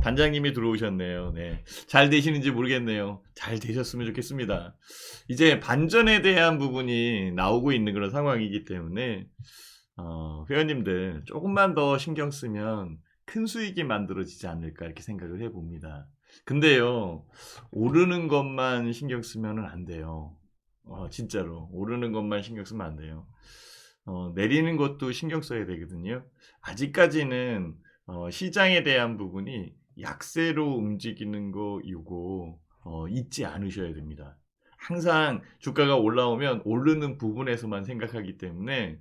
단장님이 들어오셨네요. 네. 잘 되시는지 모르겠네요. 잘 되셨으면 좋겠습니다. 이제 반전에 대한 부분이 나오고 있는 그런 상황이기 때문에 회원님들 조금만 더 신경 쓰면 큰 수익이 만들어지지 않을까 이렇게 생각을 해봅니다. 근데요, 오르는 것만 신경 쓰면 안 돼요. 진짜로 오르는 것만 신경 쓰면 안 돼요. 내리는 것도 신경 써야 되거든요. 아직까지는 시장에 대한 부분이 약세로 움직이는 거 요거 잊지 않으셔야 됩니다. 항상 주가가 올라오면 오르는 부분에서만 생각하기 때문에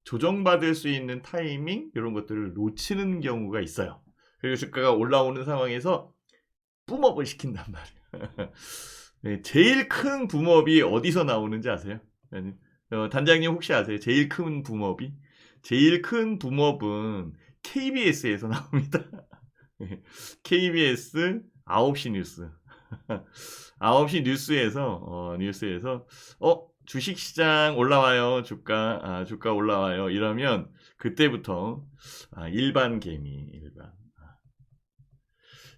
조정받을 수 있는 타이밍 이런 것들을 놓치는 경우가 있어요. 그리고 주가가 올라오는 상황에서 뿜업을 시킨단 말이에요. 네, 제일 큰 붐업이 어디서 나오는지 아세요? 단장님 혹시 아세요? 제일 큰 붐업이? 제일 큰 붐업은 KBS에서 나옵니다. KBS 9시 뉴스. 9시 뉴스에서 주식시장 올라와요. 주가 올라와요. 이러면 그때부터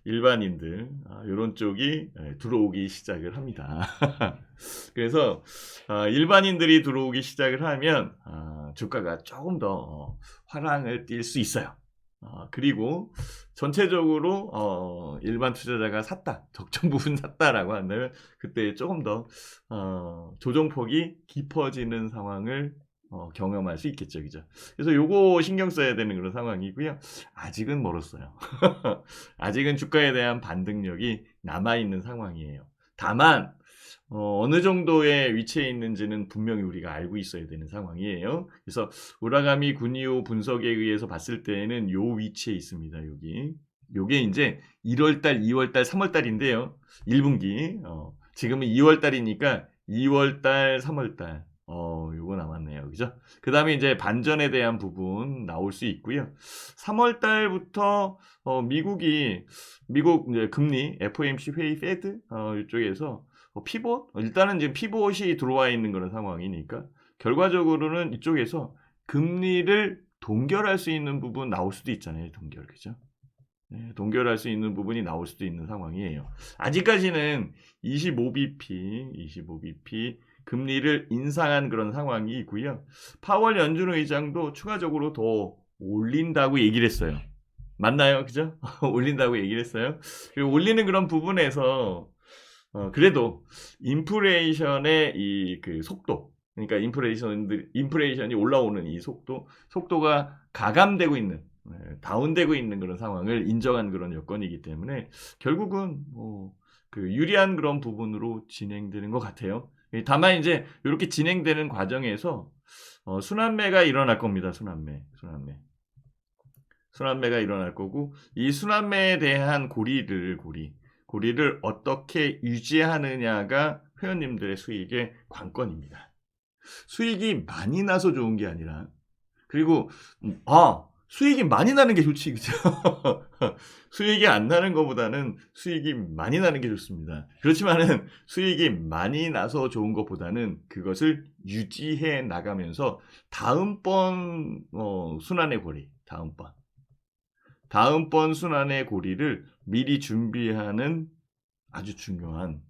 일반인들 이런 쪽이 들어오기 시작을 합니다. 그래서 일반인들이 들어오기 시작을 하면 주가가 조금 더 화랑을 띌 수 있어요. 그리고 전체적으로 일반 투자자가 샀다, 적정 부분 샀다라고 한다면 그때 조금 더 조정폭이 깊어지는 상황을 경험할 수 있겠죠, 그죠? 그래서 요거 신경 써야 되는 그런 상황이고요. 아직은 멀었어요. 아직은 주가에 대한 반등력이 남아있는 상황이에요. 다만 어느 정도의 위치에 있는지는 분명히 우리가 알고 있어야 되는 상황이에요. 그래서 우라가미 군이오 분석에 의해서 봤을 때에는 요 위치에 있습니다. 여기. 요게 이제 1월달, 2월달, 3월달인데요. 1분기. 지금은 2월달이니까 2월달, 3월달. 요거 남았네요. 그죠? 그 다음에 이제 반전에 대한 부분 나올 수 있고요. 3월달부터 미국 이제 금리 FOMC 회의 페드 이쪽에서 피봇? 일단은 지금 피봇이 들어와 있는 그런 상황이니까 결과적으로는 이쪽에서 금리를 동결할 수 있는 부분 나올 수도 있잖아요. 동결, 그죠? 네, 동결할 수 있는 부분이 나올 수도 있는 상황이에요. 아직까지는 25bp 금리를 인상한 그런 상황이고요. 파월 연준 의장도 추가적으로 더 올린다고 얘기를 했어요. 맞나요? 그죠? 올린다고 얘기를 했어요. 그리고 올리는 그런 부분에서 그래도 인플레이션의 그 속도, 그러니까 인플레이션이 올라오는 이 속도가 가감되고 있는, 다운되고 있는 그런 상황을 인정한 그런 여건이기 때문에 결국은 그 유리한 그런 부분으로 진행되는 것 같아요. 다만 이제 이렇게 진행되는 과정에서 순환매가 일어날 겁니다. 순환매가 일어날 거고 이 순환매에 대한 고리를 어떻게 유지하느냐가 회원님들의 수익의 관건입니다. 수익이 많이 나서 좋은 게 아니라 그리고 수익이 많이 나는 게 좋지, 그죠? 수익이 안 나는 것보다는 수익이 많이 나는 게 좋습니다. 그렇지만은 수익이 많이 나서 좋은 것보다는 그것을 유지해 나가면서 다음번 순환의 고리, 다음번 순환의 고리를 미리 준비하는 아주 중요한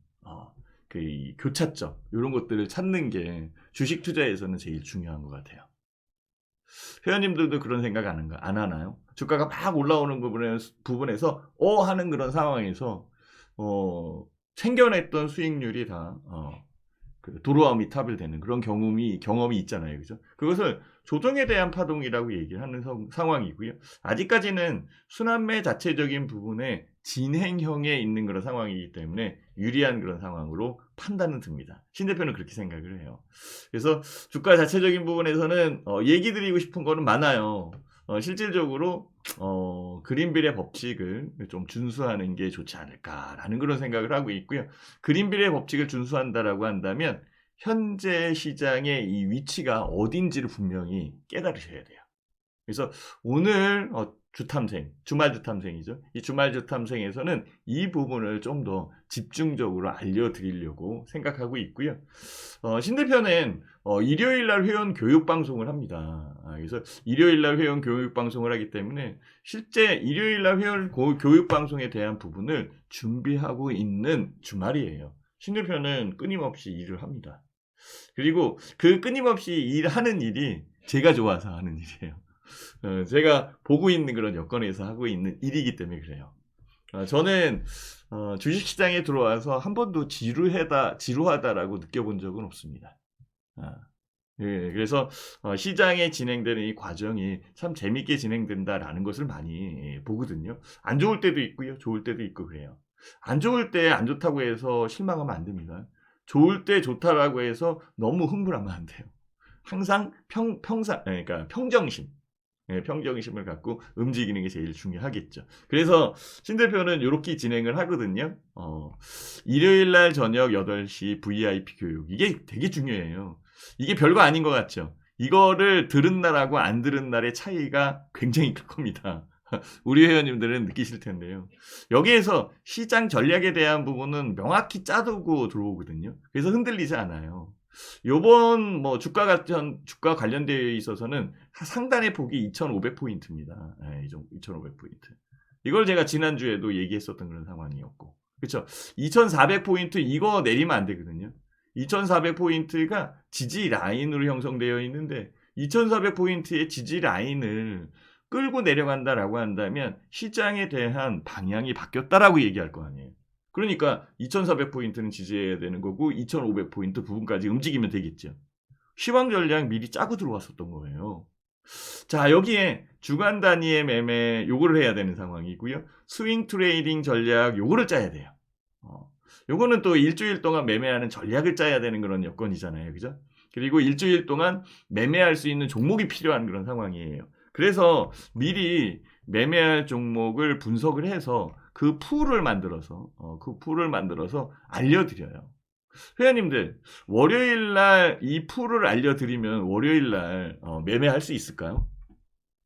그 교차점 이런 것들을 찾는 게 주식 투자에서는 제일 중요한 것 같아요. 회원님들도 그런 생각 안 하나요? 주가가 막 올라오는 부분에서 하는 그런 상황에서 챙겨냈던 수익률이 다 그 도로아미 탑을 되는 그런 경험이 있잖아요. 그죠? 그것을 조정에 대한 파동이라고 얘기를 하는 상황이고요. 아직까지는 순환매 자체적인 부분에 진행형에 있는 그런 상황이기 때문에 유리한 그런 상황으로 판단은 듭니다. 신 대표는 그렇게 생각을 해요. 그래서 주가 자체적인 부분에서는 얘기 드리고 싶은 거는 많아요. 실질적으로 그린빌의 법칙을 좀 준수하는 게 좋지 않을까라는 그런 생각을 하고 있고요. 그린빌의 법칙을 준수한다라고 한다면 현재 시장의 이 위치가 어딘지를 분명히 깨달으셔야 돼요. 그래서 오늘 주탐생, 주말 주탐생이죠. 이 주말 주탐생에서는 이 부분을 좀 더 집중적으로 알려드리려고 생각하고 있고요. 신대표는 일요일 날 회원 교육 방송을 합니다. 그래서 일요일 날 회원 교육 방송을 하기 때문에 실제 일요일 날 회원 교육 방송에 대한 부분을 준비하고 있는 주말이에요. 신대표는 끊임없이 일을 합니다. 그리고 그 끊임없이 일하는 일이 제가 좋아서 하는 일이에요. 제가 보고 있는 그런 여건에서 하고 있는 일이기 때문에 그래요. 저는 주식시장에 들어와서 한 번도 지루하다라고 느껴본 적은 없습니다. 예, 그래서 시장에 진행되는 이 과정이 참 재밌게 진행된다라는 것을 많이 보거든요. 안 좋을 때도 있고요, 좋을 때도 있고 그래요. 안 좋을 때 안 좋다고 해서 실망하면 안 됩니다. 좋을 때 좋다라고 해서 너무 흥분하면 안 돼요. 항상 그러니까 평정심. 평정심을 갖고 움직이는 게 제일 중요하겠죠. 그래서 신 대표는 이렇게 진행을 하거든요. 일요일 날 저녁 8시 VIP 교육. 이게 되게 중요해요. 이게 별거 아닌 것 같죠. 이거를 들은 날하고 안 들은 날의 차이가 굉장히 클 겁니다. 우리 회원님들은 느끼실 텐데요. 여기에서 시장 전략에 대한 부분은 명확히 짜두고 들어오거든요. 그래서 흔들리지 않아요. 요번 주가 관련되어 있어서는 상단의 폭이 2,500포인트입니다. 2,500포인트. 이걸 제가 지난주에도 얘기했었던 그런 상황이었고. 그렇죠? 2,400포인트 이거 내리면 안 되거든요. 2,400포인트가 지지 라인으로 형성되어 있는데 2,400포인트의 지지 라인을 끌고 내려간다라고 한다면 시장에 대한 방향이 바뀌었다라고 얘기할 거 아니에요. 그러니까 2,400포인트는 지지해야 되는 거고 2,500포인트 부분까지 움직이면 되겠죠. 시황 전략 미리 짜고 들어왔었던 거예요. 자, 여기에 주간 단위의 매매 요거를 해야 되는 상황이고요. 스윙 트레이딩 전략 요거를 짜야 돼요. 요거는 또 일주일 동안 매매하는 전략을 짜야 되는 그런 여건이잖아요. 그죠? 그리고 일주일 동안 매매할 수 있는 종목이 필요한 그런 상황이에요. 그래서 미리 매매할 종목을 분석을 해서 그 풀을 만들어서 알려드려요. 회원님들, 월요일 날 이 풀을 알려드리면 월요일 날 매매할 수 있을까요?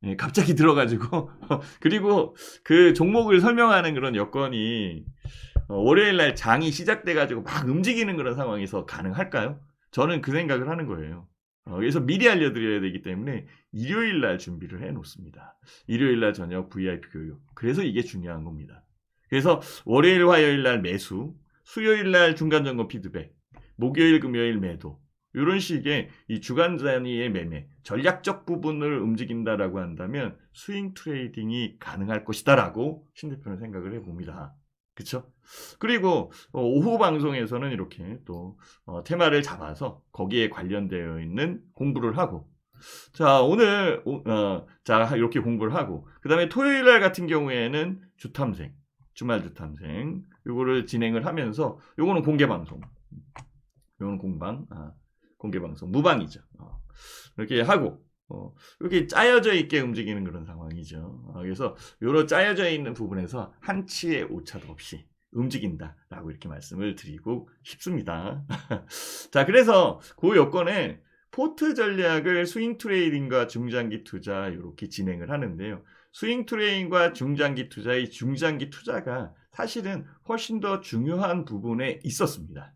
네, 갑자기 들어가지고 그리고 그 종목을 설명하는 그런 여건이 월요일 날 장이 시작돼가지고 막 움직이는 그런 상황에서 가능할까요? 저는 그 생각을 하는 거예요. 그래서 미리 알려드려야 되기 때문에 일요일 날 준비를 해놓습니다. 일요일 날 저녁 VIP 교육. 그래서 이게 중요한 겁니다. 그래서 월요일, 화요일 날 매수, 수요일 날 중간점검 피드백, 목요일, 금요일 매도. 이런 식의 이 주간 단위의 매매, 전략적 부분을 움직인다라고 한다면 스윙 트레이딩이 가능할 것이다라고 신 대표는 생각을 해봅니다. 그렇죠? 그리고 오후 방송에서는 이렇게 또 테마를 잡아서 거기에 관련되어 있는 공부를 하고 자 오늘 자 이렇게 공부를 하고 그 다음에 토요일 날 같은 경우에는 주탐생 주말 주탐생 요거를 진행을 하면서 요거는 공개 방송 요거는 공개 방송 무방이죠. 이렇게 하고 이렇게 짜여져 있게 움직이는 그런 상황이죠. 그래서 이런 짜여져 있는 부분에서 한치의 오차도 없이 움직인다라고 이렇게 말씀을 드리고 싶습니다. 자, 그래서 그 여건에 포트 전략을 스윙 트레이딩과 중장기 투자 이렇게 진행을 하는데요. 스윙 트레이딩과 중장기 투자의 중장기 투자가 사실은 훨씬 더 중요한 부분에 있었습니다.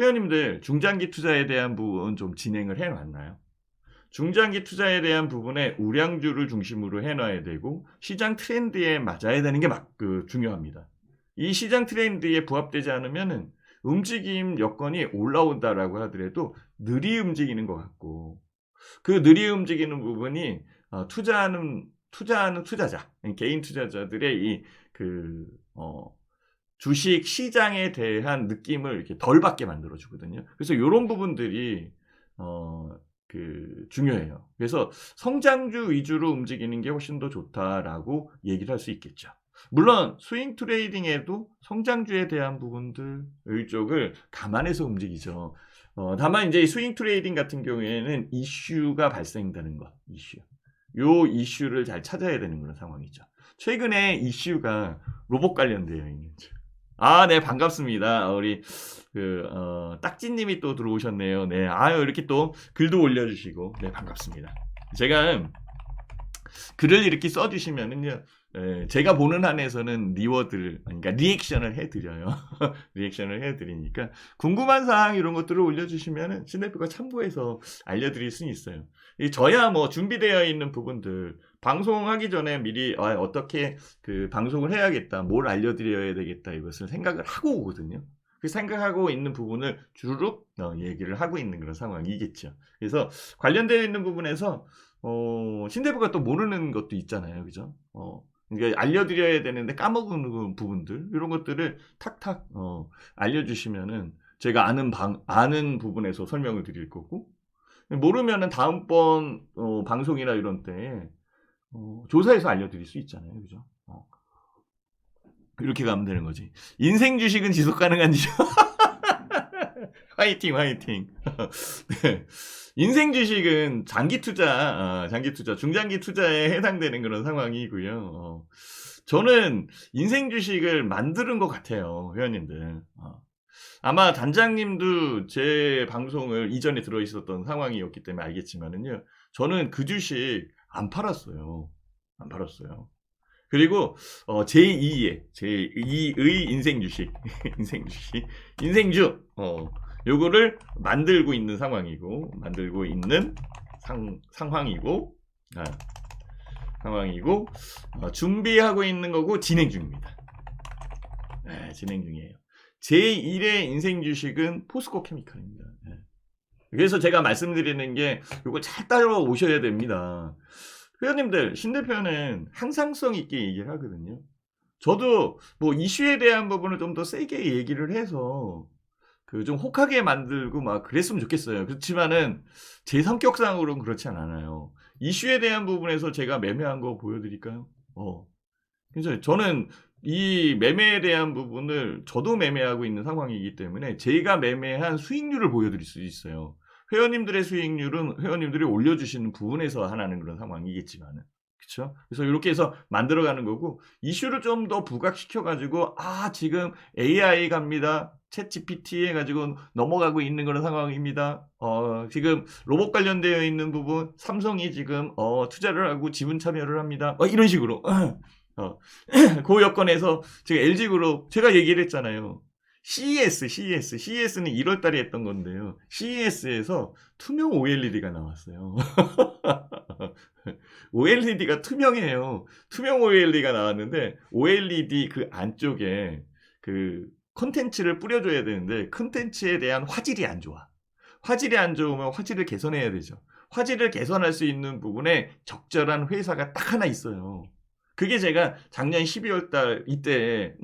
회원님들 중장기 투자에 대한 부분 좀 진행을 해놨나요? 중장기 투자에 대한 부분에 우량주를 중심으로 해놔야 되고 시장 트렌드에 맞아야 되는 게 중요합니다. 이 시장 트렌드에 부합되지 않으면 움직임 여건이 올라온다라고 하더라도 느리 움직이는 것 같고 그 느리 움직이는 부분이 투자하는 투자자, 개인 투자자들의 주식 시장에 대한 느낌을 이렇게 덜 받게 만들어 주거든요. 그래서 이런 부분들이 중요해요. 그래서 성장주 위주로 움직이는 게 훨씬 더 좋다라고 얘기를 할 수 있겠죠. 물론 스윙 트레이딩에도 성장주에 대한 부분들 이쪽을 감안해서 움직이죠. 다만 이제 스윙 트레이딩 같은 경우에는 이슈가 발생되는 것, 요 이슈를 잘 찾아야 되는 그런 상황이죠. 최근에 이슈가 로봇 관련되어 있는 죠. 네, 반갑습니다. 우리, 딱지님이 또 들어오셨네요. 네, 이렇게 또 글도 올려주시고, 네, 반갑습니다. 제가, 글을 이렇게 써주시면은요, 제가 보는 한에서는 리워드를, 그러니까 리액션을 해드려요. 리액션을 해드리니까 궁금한 사항 이런 것들을 올려주시면은 신대표가 참고해서 알려드릴 수는 있어요. 저야 뭐 준비되어 있는 부분들 방송하기 전에 미리 어떻게 그 방송을 해야겠다, 뭘 알려드려야 되겠다 이것을 생각을 하고 오거든요. 그 생각하고 있는 부분을 주룩 얘기를 하고 있는 그런 상황이겠죠. 그래서 관련되어 있는 부분에서 신대표가 또 모르는 것도 있잖아요. 그죠? 그러니까 알려드려야 되는데 까먹는 부분들, 이런 것들을 탁탁, 알려주시면은 제가 아는 부분에서 설명을 드릴 거고, 모르면은 다음번, 방송이나 이런 때, 조사해서 알려드릴 수 있잖아요. 그죠? 이렇게 가면 되는 거지. 인생 주식은 지속 가능한지요? 화이팅, 화이팅. 네. 인생 주식은 장기 투자, 중장기 투자에 해당되는 그런 상황이고요. 저는 인생 주식을 만드는 것 같아요, 회원님들. 아마 단장님도 제 방송을 이전에 들어 있었던 상황이었기 때문에 알겠지만은요, 저는 그 주식 안 팔았어요. 안 팔았어요. 그리고 제2의 인생 주식, 인생주, 요거를 만들고 있는 상황이고, 상황이고, 준비하고 있는 거고, 진행 중입니다. 네, 진행 중이에요. 제1의 인생 주식은 포스코 케미칼입니다. 네. 그래서 제가 말씀드리는 게, 요거 잘 따라오셔야 됩니다. 회원님들, 신대표는 항상성 있게 얘기를 하거든요. 저도 뭐 이슈에 대한 부분을 좀 더 세게 얘기를 해서 좀 혹하게 만들고 막 그랬으면 좋겠어요. 그렇지만은 제 성격상으로는 그렇지 않아요. 이슈에 대한 부분에서 제가 매매한 거 보여드릴까요? 그래서 저는 이 매매에 대한 부분을 저도 매매하고 있는 상황이기 때문에 제가 매매한 수익률을 보여드릴 수 있어요. 회원님들의 수익률은 회원님들이 올려주시는 부분에서 하나는 그런 상황이겠지만은. 그쵸? 그래서 이렇게 해서 만들어가는 거고, 이슈를 좀 더 부각시켜가지고, 지금 AI 갑니다. 챗 GPT 해가지고 넘어가고 있는 그런 상황입니다. 지금 로봇 관련되어 있는 부분, 삼성이 지금, 투자를 하고 지분 참여를 합니다. 이런 식으로. 그 여건에서 제가 LG그룹, 제가 얘기를 했잖아요. CES는 1월 달에 했던 건데요. CES에서 투명 OLED가 나왔어요. OLED가 투명해요. 투명 OLED가 나왔는데, OLED 그 안쪽에 그 콘텐츠를 뿌려줘야 되는데, 콘텐츠에 대한 화질이 안 좋아. 화질이 안 좋으면 화질을 개선해야 되죠. 화질을 개선할 수 있는 부분에 적절한 회사가 딱 하나 있어요. 그게 제가 작년 12월 달 이때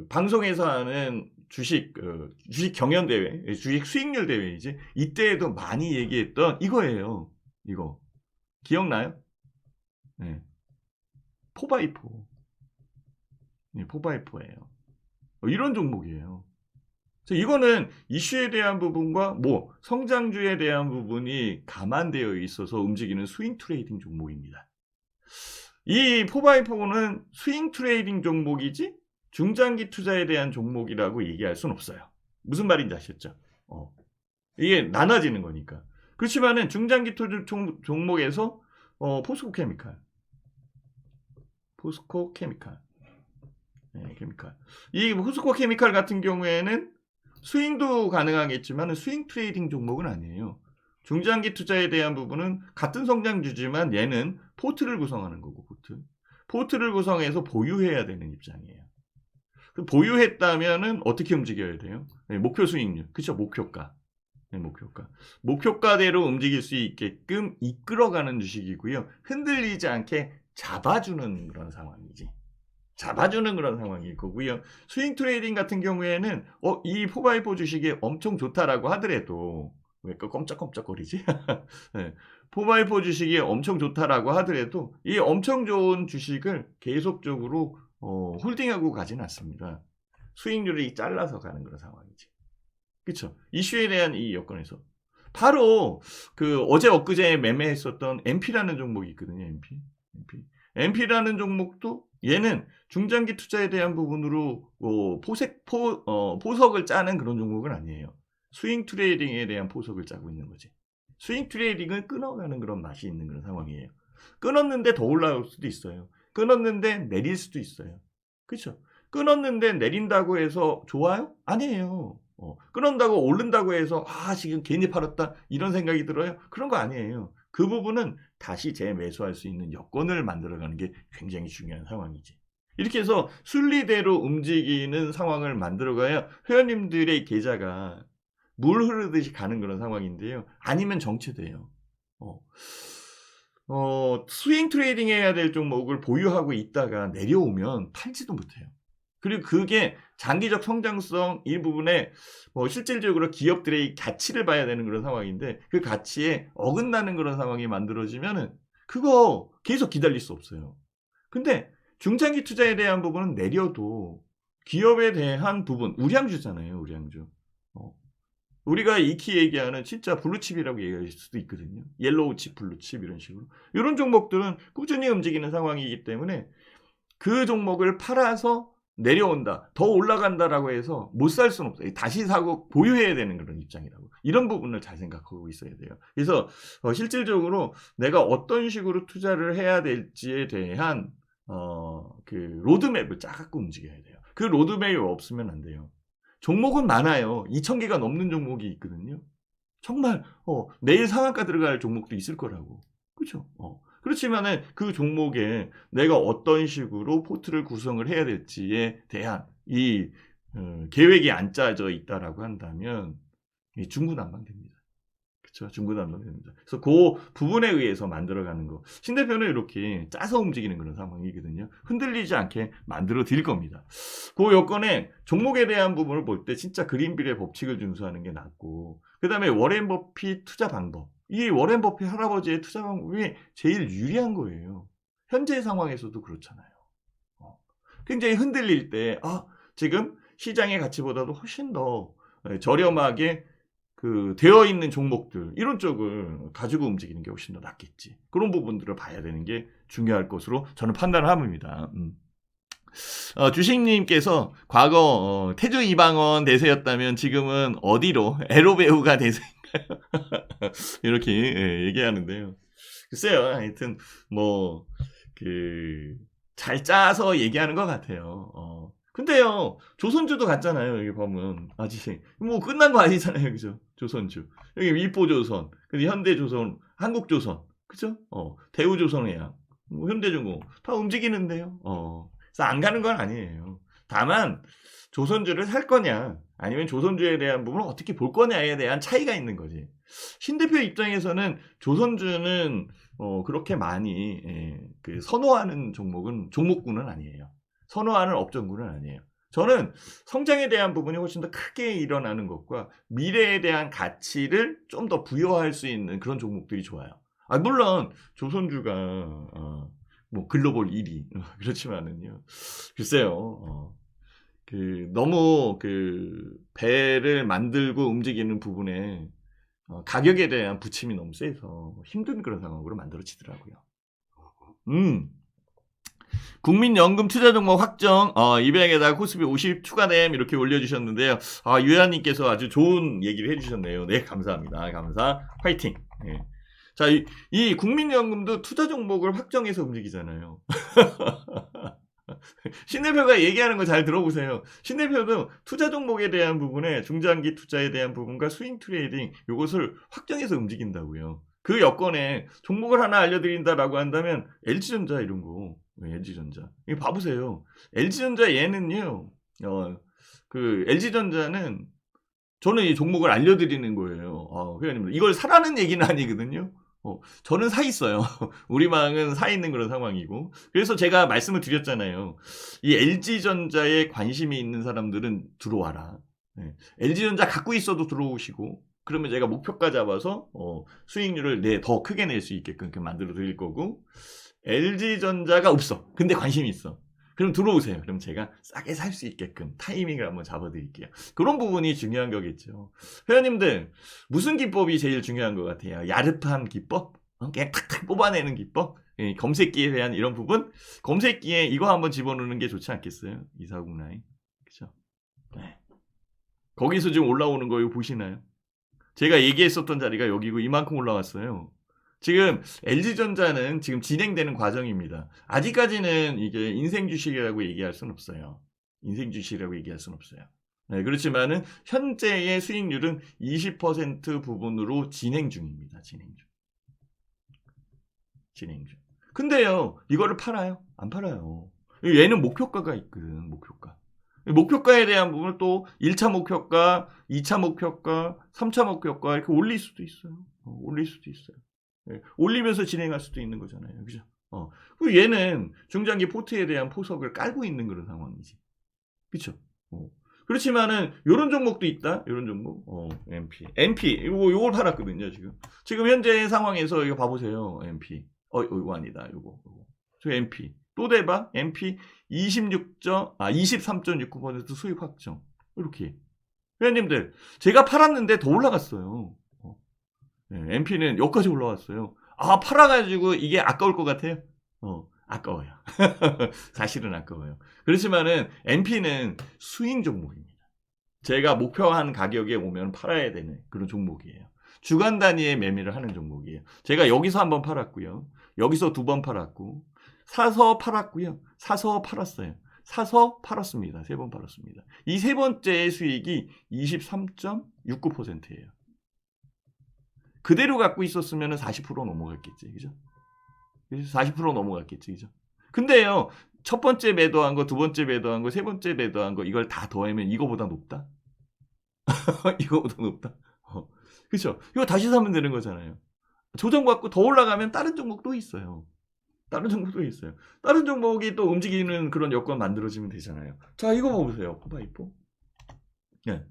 방송에서 하는 주식 경연 대회, 주식 수익률 대회이지. 이때에도 많이 얘기했던 이거예요. 이거. 기억나요? 네. 포바이포. 네, 포바이포예요. 이런 종목이에요. 이거는 이슈에 대한 부분과 성장주에 대한 부분이 감안되어 있어서 움직이는 스윙 트레이딩 종목입니다. 이 포바이포는 스윙 트레이딩 종목이지 중장기 투자에 대한 종목이라고 얘기할 수는 없어요. 무슨 말인지 아셨죠? 이게 나눠지는 거니까. 그렇지만은 중장기 투자 종목에서 포스코 케미칼. 네, 케미칼. 이 포스코 케미칼 같은 경우에는 스윙도 가능하겠지만 스윙 트레이딩 종목은 아니에요. 중장기 투자에 대한 부분은 같은 성장주지만 얘는 포트를 구성하는 거고, 포트를 구성해서 보유해야 되는 입장이에요. 보유했다면은 어떻게 움직여야 돼요? 네, 목표 수익률, 그쵸? 목표가. 네, 목표가대로 움직일 수 있게끔 이끌어가는 주식이고요. 흔들리지 않게 잡아주는 그런 상황이지. 잡아주는 그런 상황일 거고요. 스윙 트레이딩 같은 경우에는 이 포바이포 주식이 엄청 좋다라고 하더라도, 왜 꼼짝꼼짝거리지? 네. 포바이포 주식이 엄청 좋다라고 하더라도 이 엄청 좋은 주식을 계속적으로 홀딩하고 가지는 않습니다. 수익률이 잘라서 가는 그런 상황이지. 그렇죠? 이슈에 대한 이 여건에서 바로 어제 엊그제 매매했었던 MP라는 종목이 있거든요. MP라는 종목도 얘는 중장기 투자에 대한 부분으로 포석을 짜는 그런 종목은 아니에요. 스윙 트레이딩에 대한 포석을 짜고 있는 거지. 스윙 트레이딩을 끊어가는 그런 맛이 있는 그런 상황이에요. 끊었는데 더 올라올 수도 있어요. 끊었는데 내릴 수도 있어요. 그렇죠? 끊었는데 내린다고 해서 좋아요? 아니에요. 끊는다고 오른다고 해서 지금 괜히 팔았다 이런 생각이 들어요? 그런 거 아니에요. 그 부분은 다시 재매수할 수 있는 여건을 만들어가는 게 굉장히 중요한 상황이지. 이렇게 해서 순리대로 움직이는 상황을 만들어가야 회원님들의 계좌가 물 흐르듯이 가는 그런 상황인데요. 아니면 정체돼요. 스윙 트레이딩 해야 될 종목을 보유하고 있다가 내려오면 팔지도 못해요. 그리고 그게 장기적 성장성 일부분에 실질적으로 기업들의 가치를 봐야 되는 그런 상황인데 그 가치에 어긋나는 그런 상황이 만들어지면은 그거 계속 기다릴 수 없어요. 근데 중장기 투자에 대한 부분은 내려도 기업에 대한 부분, 우량주잖아요, 우량주. 우리가 익히 얘기하는 진짜 블루칩이라고 얘기할 수도 있거든요. 옐로우칩, 블루칩 이런 식으로. 이런 종목들은 꾸준히 움직이는 상황이기 때문에 그 종목을 팔아서 내려온다, 더 올라간다라고 해서 못 살 수는 없어요. 다시 사고 보유해야 되는 그런 입장이라고. 이런 부분을 잘 생각하고 있어야 돼요. 그래서 실질적으로 내가 어떤 식으로 투자를 해야 될지에 대한 그 로드맵을 짜갖고 움직여야 돼요. 그 로드맵이 없으면 안 돼요. 종목은 많아요. 2,000개가 넘는 종목이 있거든요. 정말 내일 상한가 들어갈 종목도 있을 거라고. 그렇죠? 그렇지만은 그 종목에 내가 어떤 식으로 포트를 구성을 해야 될지에 대한 이 계획이 안 짜져 있다라고 한다면 중구난방됩니다. 그렇죠? 중구난방됩니다. 그래서 그 부분에 의해서 만들어가는 거. 신 대표는 이렇게 짜서 움직이는 그런 상황이거든요. 흔들리지 않게 만들어 드릴 겁니다. 그 여건에 종목에 대한 부분을 볼 때 진짜 그린빌의 법칙을 준수하는 게 낫고 그 다음에 워렌 버핏 투자 방법. 이 워렌 버핏 할아버지의 투자 방법이 제일 유리한 거예요. 현재 상황에서도 그렇잖아요. 굉장히 흔들릴 때 지금 시장의 가치보다도 훨씬 더 저렴하게 되어 있는 종목들 이런 쪽을 가지고 움직이는 게 훨씬 더 낫겠지. 그런 부분들을 봐야 되는 게 중요할 것으로 저는 판단을 합니다. 주식님께서 과거 태조 이방원 대세였다면 지금은 어디로 에로배우가 대세인가요? 이렇게 얘기하는데요. 글쎄요. 하여튼 잘 짜서 얘기하는 것 같아요. 근데요, 조선주도 갔잖아요, 여기 보면. 아직, 끝난 거 아니잖아요, 그죠? 조선주. 여기 위포조선, 현대조선, 한국조선, 그죠? 대우조선해양, 현대중공, 다 움직이는데요. 그래서 안 가는 건 아니에요. 다만, 조선주를 살 거냐, 아니면 조선주에 대한 부분을 어떻게 볼 거냐에 대한 차이가 있는 거지. 신 대표 입장에서는 조선주는 그렇게 많이 선호하는 종목군은 아니에요. 선호하는 업종군은 아니에요. 저는 성장에 대한 부분이 훨씬 더 크게 일어나는 것과 미래에 대한 가치를 좀 더 부여할 수 있는 그런 종목들이 좋아요. 물론 조선주가 글로벌 1위 그렇지만은요. 글쎄요. 너무 배를 만들고 움직이는 부분에 가격에 대한 부침이 너무 세서 힘든 그런 상황으로 만들어지더라고요. 국민연금 투자 종목 확정 200에다가 코스피 50 추가됨 이렇게 올려주셨는데요. 유야님께서 아주 좋은 얘기를 해주셨네요. 네, 감사합니다. 감사. 화이팅. 네. 자, 이 국민연금도 투자 종목을 확정해서 움직이잖아요. 신 대표가 얘기하는 거 잘 들어보세요. 신 대표도 투자 종목에 대한 부분에 중장기 투자에 대한 부분과 스윙 트레이딩 이것을 확정해서 움직인다고요. 그 여건에 종목을 하나 알려드린다라고 한다면 LG전자 이런 거. LG전자. 이거 봐보세요. LG전자 얘는요. LG전자는 저는 이 종목을 알려드리는 거예요. 회원님들 이걸 사라는 얘기는 아니거든요. 저는 사 있어요. 우리 방은 사 있는 그런 상황이고. 그래서 제가 말씀을 드렸잖아요. 이 LG전자에 관심이 있는 사람들은 들어와라. 네. LG전자 갖고 있어도 들어오시고, 그러면 제가 목표가 잡아서 수익률을 더 크게 낼 수 있게끔 만들어 드릴 거고, LG전자가 없어. 근데 관심이 있어. 그럼 들어오세요. 그럼 제가 싸게 살 수 있게끔 타이밍을 한번 잡아드릴게요. 그런 부분이 중요한 거겠죠. 회원님들 무슨 기법이 제일 중요한 것 같아요? 야릇한 기법? 그냥 탁탁 뽑아내는 기법? 검색기에 대한 이런 부분? 검색기에 이거 한번 집어넣는 게 좋지 않겠어요? 2409. 그쵸? 네. 거기서 지금 올라오는 거 이거 보시나요? 제가 얘기했었던 자리가 여기고 이만큼 올라왔어요. 지금 LG전자는 지금 진행되는 과정입니다. 아직까지는 이게 인생 주식이라고 얘기할 수는 없어요. 인생 주식이라고 얘기할 수는 없어요. 네, 그렇지만은 현재의 수익률은 20% 부분으로 진행 중입니다. 진행 중. 근데요, 이거를 팔아요? 안 팔아요. 얘는 목표가가 있거든, 목표가. 목표가에 대한 부분을 또 1차 목표가, 2차 목표가, 3차 목표가 이렇게 올릴 수도 있어요. 올릴 수도 있어요. 네, 올리면서 진행할 수도 있는 거잖아요. 그죠? 그리고 얘는 중장기 포트에 대한 포석을 깔고 있는 그런 상황이지. 그쵸? 그렇지만은 요런 종목도 있다. 요런 종목. MP 요걸 팔았거든요, 지금. 지금 현재 상황에서 이거 봐 보세요. MP. 이거 아니다. 요거. 저 MP. 또 대박. MP 23.69% 수익 확정. 이렇게. 회원님들, 제가 팔았는데 더 올라갔어요. 네, MP는 여기까지 올라왔어요. 팔아가지고 이게 아까울 것 같아요? 아까워요. 사실은 아까워요. 그렇지만은 MP는 스윙 종목입니다. 제가 목표한 가격에 오면 팔아야 되는 그런 종목이에요. 주간 단위의 매매를 하는 종목이에요. 제가 여기서 한번 팔았고요. 여기서 2번 팔았고, 사서 팔았고요. 사서 팔았어요. 사서 팔았습니다. 3번 팔았습니다. 이 세 번째의 수익이 23.69%예요. 그대로 갖고 있었으면 40% 넘어갔겠지. 그죠? 40% 넘어갔겠지. 그죠? 근데요, 첫 번째 매도한 거, 두 번째 매도한 거, 세 번째 매도한 거, 이걸 다 더하면 이거보다 높다? 이거보다 높다? 그쵸? 이거 다시 사면 되는 거잖아요. 조정받고 더 올라가면 다른 종목도 있어요. 다른 종목이 또 움직이는 그런 여건 만들어지면 되잖아요. 자, 이거 보세요. 포바이포. 네.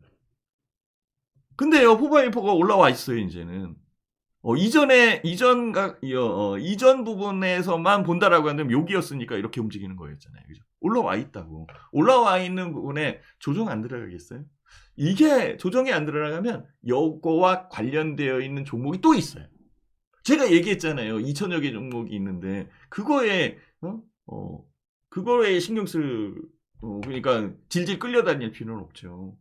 근데요, 포바이포가 올라와 있어요, 이제는. 이전 부분에서만 본다라고 한다면 여기였으니까 이렇게 움직이는 거였잖아요. 그죠? 올라와 있다고. 올라와 있는 부분에 조정 안 들어가겠어요? 이게 조정이 안 들어가면 요거와 관련되어 있는 종목이 또 있어요. 제가 얘기했잖아요. 2천여 개 종목이 있는데 그거에 신경 그러니까 질질 끌려다닐 필요는 없죠.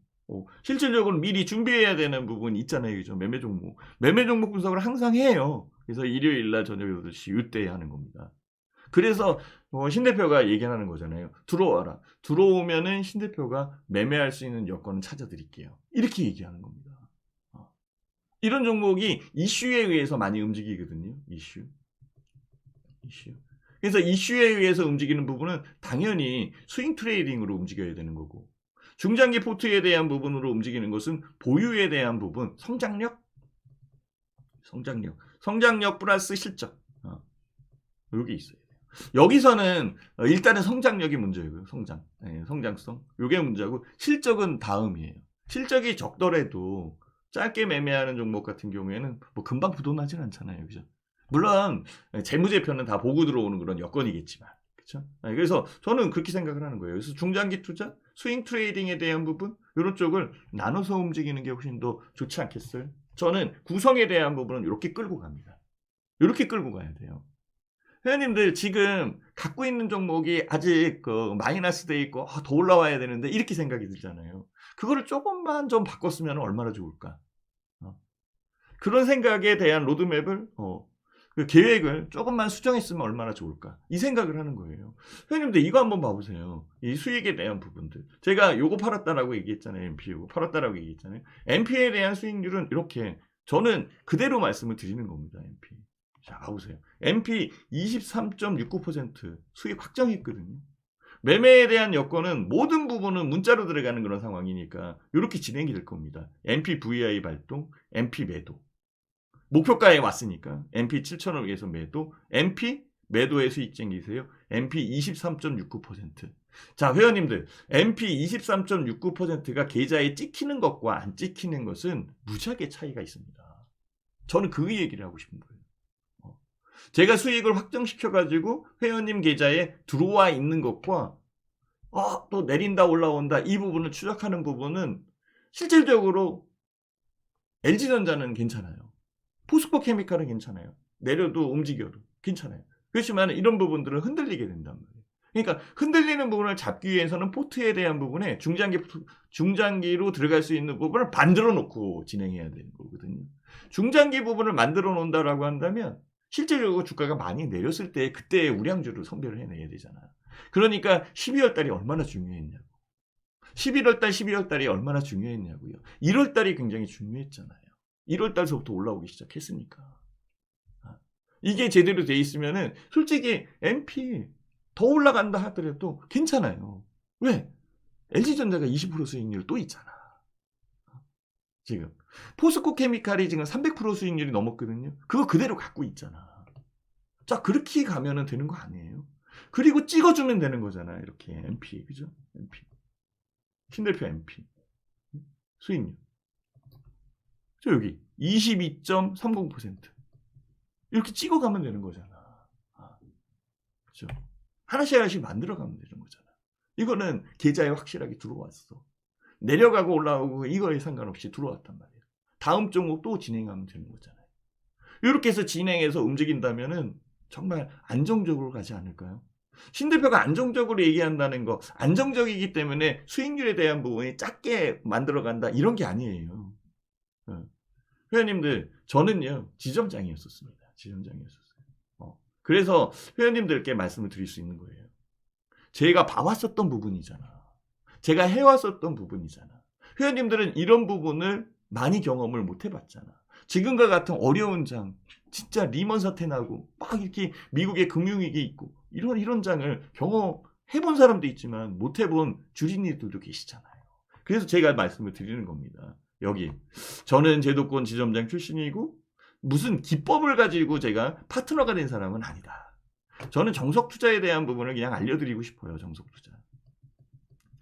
실질적으로 미리 준비해야 되는 부분이 있잖아요. 그죠? 매매 종목 분석을 항상 해요. 그래서 일요일날 저녁 8시 이때 하는 겁니다. 그래서 신 대표가 얘기하는 거잖아요. 들어와라. 들어오면은 신 대표가 매매할 수 있는 여건을 찾아드릴게요. 이렇게 얘기하는 겁니다. 이런 종목이 이슈에 의해서 많이 움직이거든요. 이슈. 그래서 이슈에 의해서 움직이는 부분은 당연히 스윙 트레이딩으로 움직여야 되는 거고, 중장기 포트에 대한 부분으로 움직이는 것은 보유에 대한 부분, 성장력 플러스 실적. 여기 있어요. 여기서는 일단은 성장력이 문제고요. 성장성. 이게 문제고, 실적은 다음이에요. 실적이 적더라도 짧게 매매하는 종목 같은 경우에는 뭐 금방 부도나진 않잖아요. 그죠? 물론 재무제표는 다 보고 들어오는 그런 여건이겠지만. 그렇죠? 그래서 저는 그렇게 생각을 하는 거예요. 그래서 중장기 투자, 스윙 트레이딩에 대한 부분, 이런 쪽을 나눠서 움직이는 게 훨씬 더 좋지 않겠어요? 저는 구성에 대한 부분은 이렇게 끌고 갑니다. 이렇게 끌고 가야 돼요. 회원님들 지금 갖고 있는 종목이 아직 마이너스 돼 있고 더 올라와야 되는데 이렇게 생각이 들잖아요. 그거를 조금만 좀 바꿨으면 얼마나 좋을까? 그런 생각에 대한 로드맵을 그 계획을 조금만 수정했으면 얼마나 좋을까? 이 생각을 하는 거예요. 회원님들 이거 한번 봐보세요. 이 수익에 대한 부분들. 제가 요거 팔았다라고 얘기했잖아요. MP 요거 팔았다라고 얘기했잖아요. MP에 대한 수익률은 이렇게 저는 그대로 말씀을 드리는 겁니다. MP. 자, 봐보세요. MP 23.69% 수익 확정했거든요. 매매에 대한 여건은 모든 부분은 문자로 들어가는 그런 상황이니까 이렇게 진행이 될 겁니다. MP VI 발동, MP 매도. 목표가에 왔으니까 MP 7,000원 위해서 매도, MP 매도의 수익 챙기세요. MP 23.69%. 자, 회원님들, MP 23.69%가 계좌에 찍히는 것과 안 찍히는 것은 무지하게 차이가 있습니다. 저는 그 얘기를 하고 싶은 거예요. 제가 수익을 확정시켜가지고 회원님 계좌에 들어와 있는 것과 또 내린다 올라온다 이 부분을 추적하는 부분은 실질적으로 LG전자는 괜찮아요. 포스코케미칼은 괜찮아요. 내려도 움직여도 괜찮아요. 그렇지만 이런 부분들은 흔들리게 된단 말이에요. 그러니까 흔들리는 부분을 잡기 위해서는 포트에 대한 부분에 중장기로 들어갈 수 있는 부분을 만들어 놓고 진행해야 되는 거거든요. 중장기 부분을 만들어 놓는다라고 한다면 실제적으로 주가가 많이 내렸을 때 그때 우량주를 선별을 해내야 되잖아. 그러니까 12월 달이 얼마나 중요했냐고. 11월 달, 12월 달이 얼마나 중요했냐고요. 1월 달이 굉장히 중요했잖아요. 1월 달서부터 올라오기 시작했으니까. 이게 제대로 돼 있으면은 솔직히 MP 더 올라간다 하더라도 괜찮아요. 왜? LG전자가 20% 수익률 또 있잖아. 지금 포스코 케미칼이 지금 300% 수익률이 넘었거든요. 그거 그대로 갖고 있잖아. 자, 그렇게 가면은 되는 거 아니에요? 그리고 찍어주면 되는 거잖아. 이렇게 MP, 그죠? MP. 신대표 MP 수익률. 저 여기 22.30% 이렇게 찍어가면 되는 거잖아. 그죠? 하나씩 하나씩 만들어가면 되는 거잖아. 이거는 계좌에 확실하게 들어왔어. 내려가고 올라오고 이거에 상관없이 들어왔단 말이에요. 다음 종목 또 진행하면 되는 거잖아요. 이렇게 해서 진행해서 움직인다면은 정말 안정적으로 가지 않을까요? 신대표가 안정적으로 얘기한다는 거, 안정적이기 때문에 수익률에 대한 부분이 작게 만들어간다 이런 게 아니에요. 회원님들, 저는요 지점장이었었습니다. 지점장이었었어요. 그래서 회원님들께 말씀을 드릴 수 있는 거예요. 제가 봐왔었던 부분이잖아. 제가 해왔었던 부분이잖아. 회원님들은 이런 부분을 많이 경험을 못 해봤잖아. 지금과 같은 어려운 장, 진짜 리먼 사태 나고 막 이렇게 미국의 금융위기 있고 이런 장을 경험해본 사람도 있지만 못 해본 주린이들도 계시잖아요. 그래서 제가 말씀을 드리는 겁니다. 여기 저는 제도권 지점장 출신이고 무슨 기법을 가지고 제가 파트너가 된 사람은 아니다. 저는 정석 투자에 대한 부분을 그냥 알려드리고 싶어요. 정석 투자.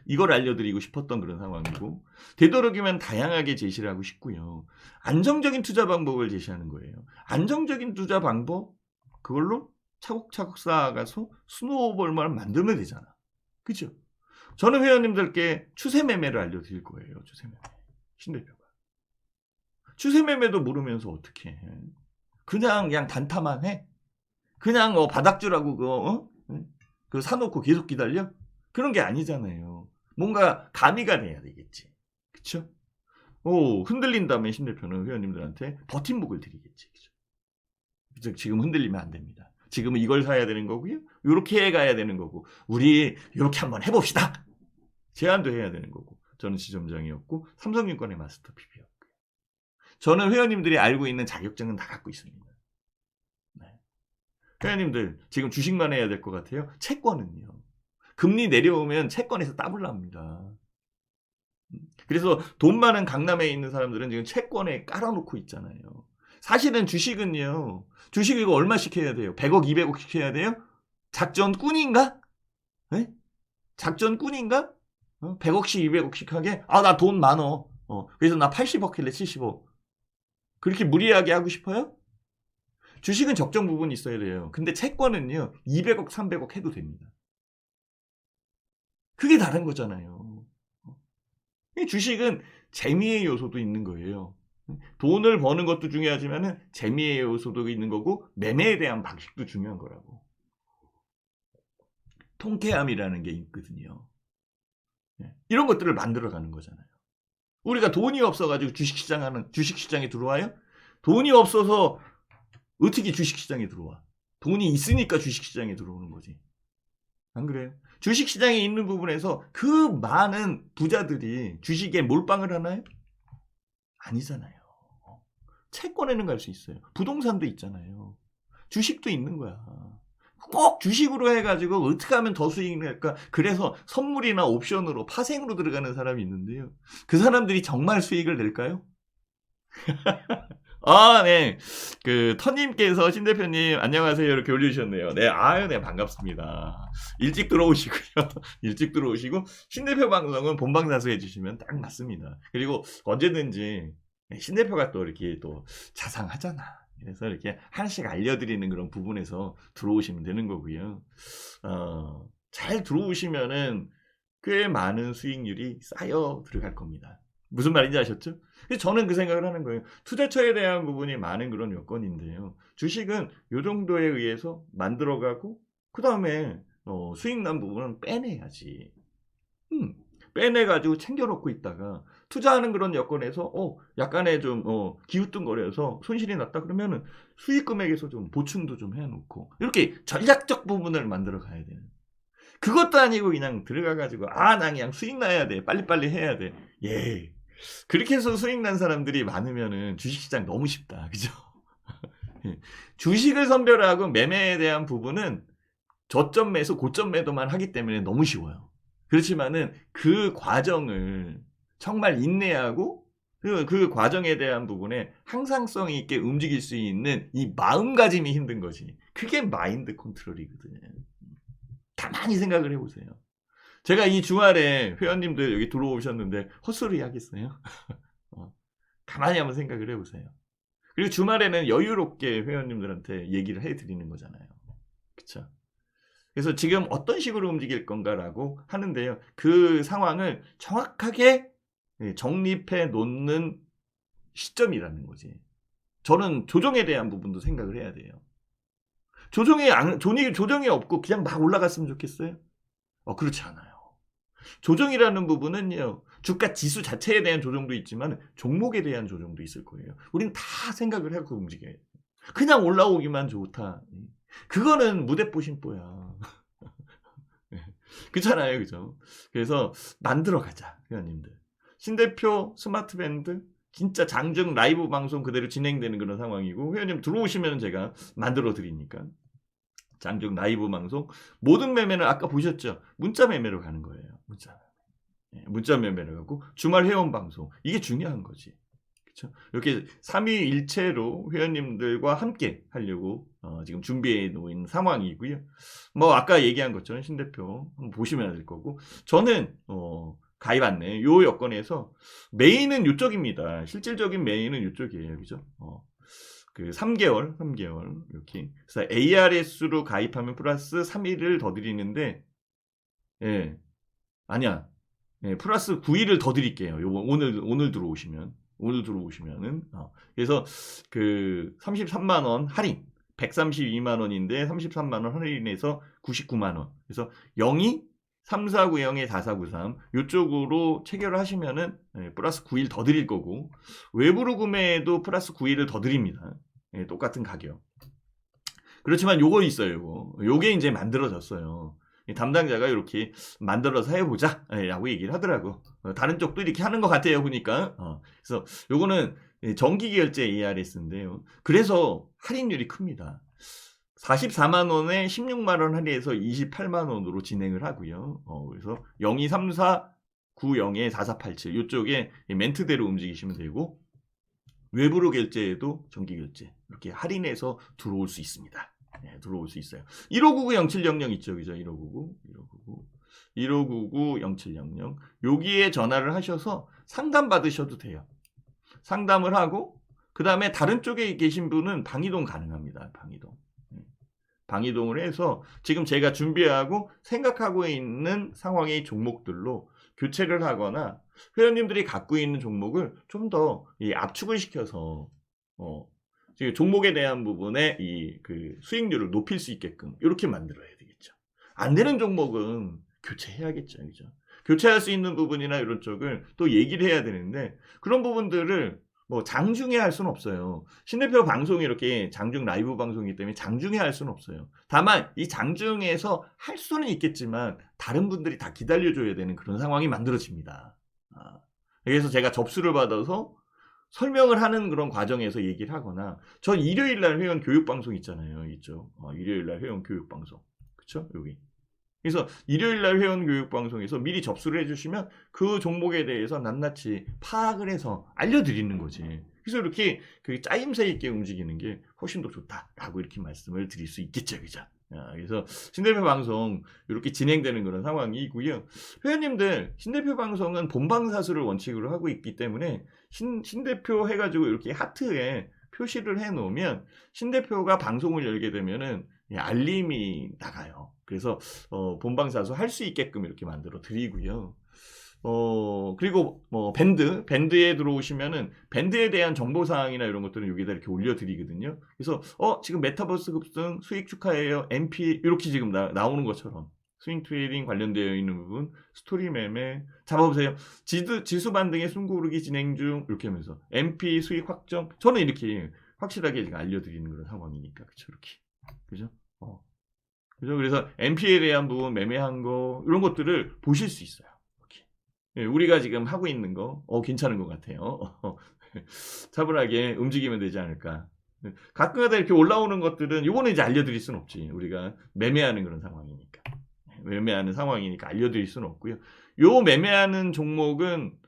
이걸 알려드리고 싶었던 그런 상황이고 되도록이면 다양하게 제시를 하고 싶고요. 안정적인 투자 방법을 제시하는 거예요. 안정적인 투자 방법 그걸로 차곡차곡 쌓아가서 스노우볼만 만들면 되잖아. 그죠? 저는 회원님들께 추세 매매를 알려드릴 거예요. 추세 매매. 신대표가. 추세 매매도 모르면서 어떻게 해. 그냥 단타만 해. 그냥 바닥주라고 그거 사놓고 계속 기다려? 그런 게 아니잖아요. 뭔가 가미가 돼야 되겠지. 그쵸? 흔들린 다음에 신대표는 회원님들한테 버팀목을 드리겠지. 그죠? 지금 흔들리면 안 됩니다. 지금은 이걸 사야 되는 거고요. 이렇게 가야 되는 거고. 우리 이렇게 한번 해봅시다. 제안도 해야 되는 거고. 저는 지점장이었고 삼성증권의 마스터 PB였고요. 저는 회원님들이 알고 있는 자격증은 다 갖고 있습니다. 네. 회원님들 지금 주식만 해야 될 것 같아요. 채권은요. 금리 내려오면 채권에서 따블 납니다. 그래서 돈 많은 강남에 있는 사람들은 지금 채권에 깔아놓고 있잖아요. 사실은 주식은요. 주식 이거 얼마씩 해야 돼요? 100억, 200억씩 해야 돼요? 작전꾼인가? 네? 작전꾼인가? 100억씩, 200억씩 하게? 나 돈 많어. 그래서 나 80억 할래, 70억. 그렇게 무리하게 하고 싶어요? 주식은 적정 부분이 있어야 돼요. 근데 채권은요. 200억, 300억 해도 됩니다. 그게 다른 거잖아요. 주식은 재미의 요소도 있는 거예요. 돈을 버는 것도 중요하지만 재미의 요소도 있는 거고 매매에 대한 방식도 중요한 거라고. 통쾌함이라는 게 있거든요. 이런 것들을 만들어가는 거잖아요. 우리가 돈이 없어가지고 주식시장에 들어와요? 돈이 없어서 어떻게 주식시장에 들어와? 돈이 있으니까 주식시장에 들어오는 거지. 안 그래요? 주식시장에 있는 부분에서 그 많은 부자들이 주식에 몰빵을 하나요? 아니잖아요. 채권에는 갈 수 있어요. 부동산도 있잖아요. 주식도 있는 거야. 꼭 주식으로 해가지고 어떻게 하면 더 수익이 낼까? 그래서 선물이나 옵션으로 파생으로 들어가는 사람이 있는데요. 그 사람들이 정말 수익을 낼까요? 네. 터님께서 신대표님, 안녕하세요. 이렇게 올려주셨네요. 네, 네, 반갑습니다. 일찍 들어오시고요. 일찍 들어오시고, 신대표 방송은 본방사수 해주시면 딱 맞습니다. 그리고 언제든지 신대표가 또 이렇게 또 자상하잖아. 그래서 이렇게 하나씩 알려드리는 그런 부분에서 들어오시면 되는 거고요. 잘 들어오시면은 꽤 많은 수익률이 쌓여 들어갈 겁니다. 무슨 말인지 아셨죠? 저는 그 생각을 하는 거예요. 투자처에 대한 부분이 많은 그런 여건인데요. 주식은 이 정도에 의해서 만들어가고 그 다음에 수익 난 부분은 빼내야지. 빼내가지고 챙겨놓고 있다가 투자하는 그런 여건에서 약간의 좀 기우뚱거려서 손실이 났다 그러면은 수익 금액에서 좀 보충도 좀 해놓고 이렇게 전략적 부분을 만들어 가야 돼요. 그것도 아니고 그냥 들어가가지고 나 그냥 수익 나야 돼, 빨리빨리 해야 돼. 예, 그렇게 해서 수익 난 사람들이 많으면은 주식시장 너무 쉽다, 그죠? 주식을 선별하고 매매에 대한 부분은 저점 매수, 고점 매도만 하기 때문에 너무 쉬워요. 그렇지만은 그 과정을 정말 인내하고 그 과정에 대한 부분에 항상성 있게 움직일 수 있는 이 마음가짐이 힘든 거지. 그게 마인드 컨트롤이거든요. 가만히 생각을 해보세요. 제가 이 주말에 회원님들 여기 들어오셨는데 헛소리 하겠어요? 가만히 한번 생각을 해보세요. 그리고 주말에는 여유롭게 회원님들한테 얘기를 해드리는 거잖아요. 그쵸? 그래서 지금 어떤 식으로 움직일 건가라고 하는데요. 그 상황을 정확하게 정립해 놓는 시점이라는 거지. 저는 조정에 대한 부분도 생각을 해야 돼요. 조정이 없고 그냥 막 올라갔으면 좋겠어요? 그렇지 않아요. 조정이라는 부분은요, 주가 지수 자체에 대한 조정도 있지만 종목에 대한 조정도 있을 거예요. 우린 다 생각을 하고 움직여요. 그냥 올라오기만 좋다. 그거는 무대뽀심뽀야. 그렇잖아요, 그죠? 그래서 만들어 가자, 회원님들. 신대표 스마트밴드 진짜 장중 라이브 방송 그대로 진행되는 그런 상황이고, 회원님 들어오시면 제가 만들어 드리니까. 장중 라이브 방송 모든 매매는 아까 보셨죠? 문자 매매로 가는 거예요. 문자 매매로 가고 주말 회원 방송 이게 중요한 거지. 그렇죠? 이렇게 3위일체로 회원님들과 함께 하려고 지금 준비해 놓은 상황이고요. 뭐 아까 얘기한 것처럼 신대표 한번 보시면 될 거고, 저는 가입 안내 요 여건에서 메인은 이쪽입니다. 실질적인 메인은 이쪽이에요. 그죠? 그 3개월 이렇게. 그래서 ARS로 가입하면 플러스 3일을 더 드리는데, 예, 아니야, 플러스 9일을 더 드릴게요. 요거 오늘 들어오시면은 그래서 그 33만 원 할인, 132만 원인데 33만 원 할인해서 99만 원. 그래서 02 3490에 4493 이쪽으로 체결을 하시면은 플러스 9일 더 드릴 거고, 외부로 구매해도 플러스 9일을 더 드립니다. 똑같은 가격. 그렇지만 요거 있어요. 요게 이제 만들어졌어요. 담당자가 이렇게 만들어서 해보자 라고 얘기를 하더라고. 다른 쪽도 이렇게 하는 것 같아요, 보니까. 그래서 요거는 정기결제 ARS인데요. 그래서 할인율이 큽니다. 44만 원에 16만 원 할인해서 28만 원으로 진행을 하고요. 그래서 023490에 4487 이쪽에 멘트대로 움직이시면 되고, 외부로 결제해도 정기 결제 이렇게 할인해서 들어올 수 있습니다. 들어올 수 있어요. 1599-0700 있죠, 그죠? 1599-0700 여기에 전화를 하셔서 상담 받으셔도 돼요. 상담을 하고 그 다음에 다른 쪽에 계신 분은 방이동 가능합니다. 방이동을 해서 지금 제가 준비하고 생각하고 있는 상황의 종목들로 교체를 하거나 회원님들이 갖고 있는 종목을 좀 더 압축을 시켜서 종목에 대한 부분에 그 수익률을 높일 수 있게끔 이렇게 만들어야 되겠죠. 안 되는 종목은 교체해야겠죠, 그죠? 교체할 수 있는 부분이나 이런 쪽을 또 얘기를 해야 되는데, 그런 부분들을 뭐 장중에 할 수는 없어요. 신대표 방송이 이렇게 장중 라이브 방송이기 때문에 장중에 할 수는 없어요. 다만 이 장중에서 할 수는 있겠지만 다른 분들이 다 기다려줘야 되는 그런 상황이 만들어집니다. 그래서 제가 접수를 받아서 설명을 하는 그런 과정에서 얘기를 하거나, 전 일요일날 회원 교육방송 있잖아요. 있죠. 일요일날 회원 교육방송. 그쵸? 여기. 그래서 일요일날 회원 교육방송에서 미리 접수를 해주시면 그 종목에 대해서 낱낱이 파악을 해서 알려드리는 거지. 그래서 이렇게 그 짜임새 있게 움직이는 게 훨씬 더 좋다라고 이렇게 말씀을 드릴 수 있겠죠, 그죠? 그래서 신대표 방송 이렇게 진행되는 그런 상황이고요. 회원님들, 신대표 방송은 본방사수를 원칙으로 하고 있기 때문에 신대표 해가지고 이렇게 하트에 표시를 해놓으면 신대표가 방송을 열게 되면은 알림이 나가요. 그래서 본방사수 할 수 있게끔 이렇게 만들어 드리고요. 그리고 밴드에 들어오시면은 밴드에 대한 정보사항이나 이런 것들은 여기다 이렇게 올려드리거든요. 그래서 지금 메타버스 급등 수익 축하해요, MP 이렇게 지금 나오는 것처럼 스윙 트레이딩 관련되어 있는 부분, 스토리 매매, 잡아보세요. 지수 반등의 숨고르기 진행 중, 이렇게 하면서 MP 수익 확정. 저는 이렇게 확실하게 지금 알려드리는 그런 상황이니까, 그쵸, 이렇게. 그죠? 그죠? 그래서 MP에 대한 부분, 매매한 거, 이런 것들을 보실 수 있어요. 이렇게. 예, 우리가 지금 하고 있는 거, 괜찮은 것 같아요. 차분하게 움직이면 되지 않을까. 가끔가다 이렇게 올라오는 것들은, 요거는 이제 알려드릴 수는 없지. 우리가 매매하는 그런 상황이니까. 매매하는 상황이니까 알려드릴 수는 없고요. 요 매매하는 종목은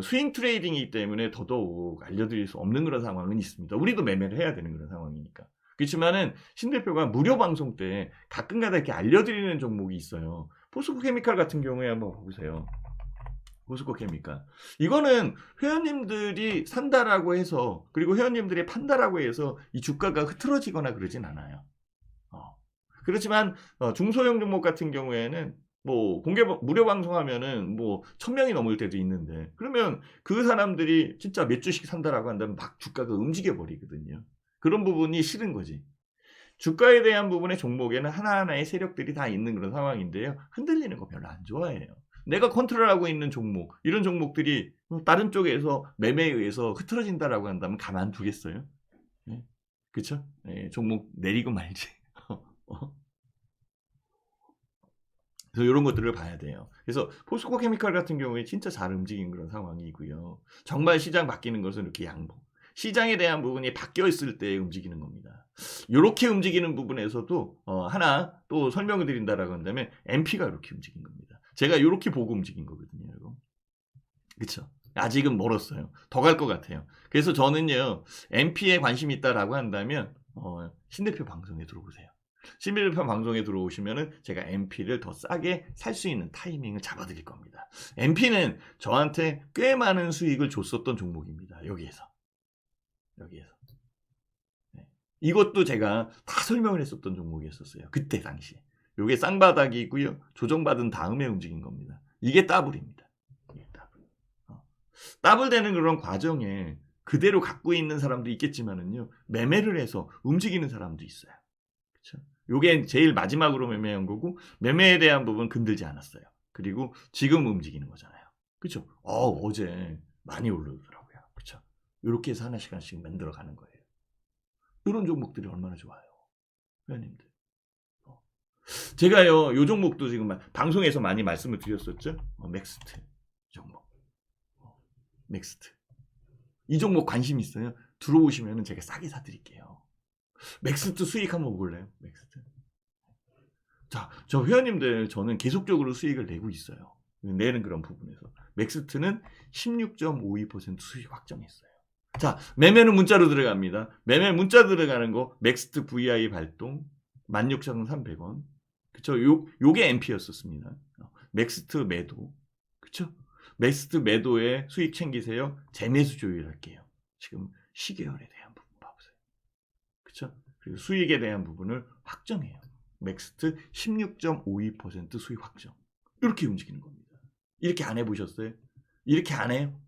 스윙 트레이딩이기 때문에 더더욱 알려드릴 수 없는 그런 상황은 있습니다. 우리도 매매를 해야 되는 그런 상황이니까. 그렇지만은 신 대표가 무료 방송 때 가끔가다 이렇게 알려드리는 종목이 있어요. 포스코 케미칼 같은 경우에 한번 보세요. 포스코 케미칼. 이거는 회원님들이 산다라고 해서, 그리고 회원님들이 판다라고 해서 이 주가가 흐트러지거나 그러진 않아요. 그렇지만 중소형 종목 같은 경우에는 뭐 무료 방송하면은 뭐 1000명이 넘을 때도 있는데, 그러면 그 사람들이 진짜 몇 주씩 산다라고 한다면 막 주가가 움직여 버리거든요. 그런 부분이 싫은 거지. 주가에 대한 부분의 종목에는 하나하나의 세력들이 다 있는 그런 상황인데요. 흔들리는 거 별로 안 좋아해요. 내가 컨트롤하고 있는 종목, 이런 종목들이 다른 쪽에서 매매에 의해서 흐트러진다라고 한다면 가만두겠어요? 네? 그쵸? 네, 종목 내리고 말지. 그래서 이런 것들을 봐야 돼요. 그래서 포스코 케미칼 같은 경우에 진짜 잘 움직인 그런 상황이고요. 정말 시장 바뀌는 것은 이렇게 양보. 시장에 대한 부분이 바뀌어 있을 때 움직이는 겁니다. 이렇게 움직이는 부분에서도 하나 또 설명을 드린다라고 한다면 MP가 이렇게 움직인 겁니다. 제가 이렇게 보고 움직인 거거든요. 이거. 그쵸? 아직은 멀었어요. 더 갈 것 같아요. 그래서 저는요, MP에 관심이 있다라고 한다면 신 대표 방송에 들어보세요. 신 대표 방송에 들어오시면은 제가 MP를 더 싸게 살 수 있는 타이밍을 잡아드릴 겁니다. MP는 저한테 꽤 많은 수익을 줬었던 종목입니다. 여기에서. 네. 이것도 제가 다 설명을 했었던 종목이었어요. 그때 당시에. 이게 쌍바닥이고요. 조정받은 다음에 움직인 겁니다. 이게 따블입니다. 따블 되는 그런 과정에 그대로 갖고 있는 사람도 있겠지만은요, 매매를 해서 움직이는 사람도 있어요. 그렇죠? 요게 제일 마지막으로 매매한 거고, 매매에 대한 부분 건들지 않았어요. 그리고 지금 움직이는 거잖아요. 그렇죠? 어제 많이 올라오더라고요. 그렇죠? 이렇게 해서 하나씩 만들어 가는 거예요. 이런 종목들이 얼마나 좋아요, 회원님들. 제가요, 요 종목도 지금 방송에서 많이 말씀을 드렸었죠. 맥스트 종목. 맥스트. 이 종목 관심 있어요? 들어오시면 제가 싸게 사드릴게요. 맥스트 수익 한번 볼래요? 맥스트. 자, 저 회원님들 저는 계속적으로 수익을 내고 있어요. 내는 그런 부분에서. 맥스트는 16.52% 수익 확정했어요. 자, 매매는 문자로 들어갑니다. 매매 문자 들어가는 거, 맥스트 VI 발동, 16,300원. 그쵸? 요게 MP였었습니다. 맥스트 매도. 그쵸? 맥스트 매도에 수익 챙기세요. 재매수 조율할게요. 지금 시계열에 대한 부분 봐보세요. 그쵸? 그리고 수익에 대한 부분을 확정해요. 맥스트 16.52% 수익 확정. 이렇게 움직이는 겁니다. 이렇게 안 해보셨어요? 이렇게 안 해요?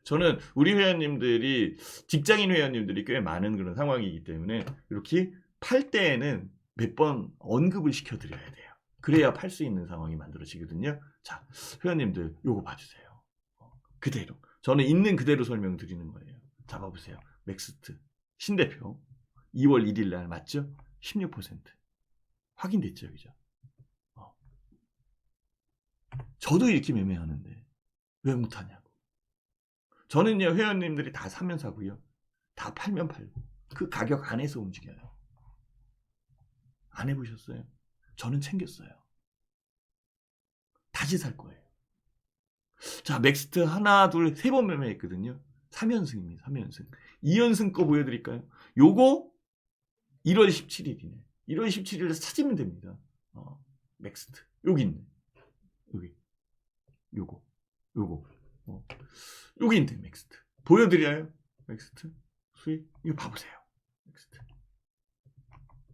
저는 우리 회원님들이, 직장인 회원님들이 꽤 많은 그런 상황이기 때문에 이렇게 팔 때에는 몇 번 언급을 시켜드려야 돼요. 그래야 팔 수 있는 상황이 만들어지거든요. 자, 회원님들 요거 봐주세요. 그대로. 저는 있는 그대로 설명드리는 거예요. 잡아보세요. 맥스트 신대표 2월 1일 날 맞죠? 16% 확인됐죠, 그죠? 저도 이렇게 매매하는데 왜 못하냐고. 저는요, 회원님들이 다 사면 사고요, 다 팔면 팔고, 그 가격 안에서 움직여요. 안 해보셨어요? 저는 챙겼어요. 다시 살 거예요. 자, 맥스트 하나, 둘, 세 번 매매했거든요. 3연승입니다. 3연승. 2연승 거 보여드릴까요? 요거 1월 17일이네. 1월 17일에 찾으면 됩니다. 맥스트. 여기 있네. 여기. 요거. 여기 있네, 맥스트. 보여드려요? 맥스트. 수익. 이거 봐보세요. 맥스트.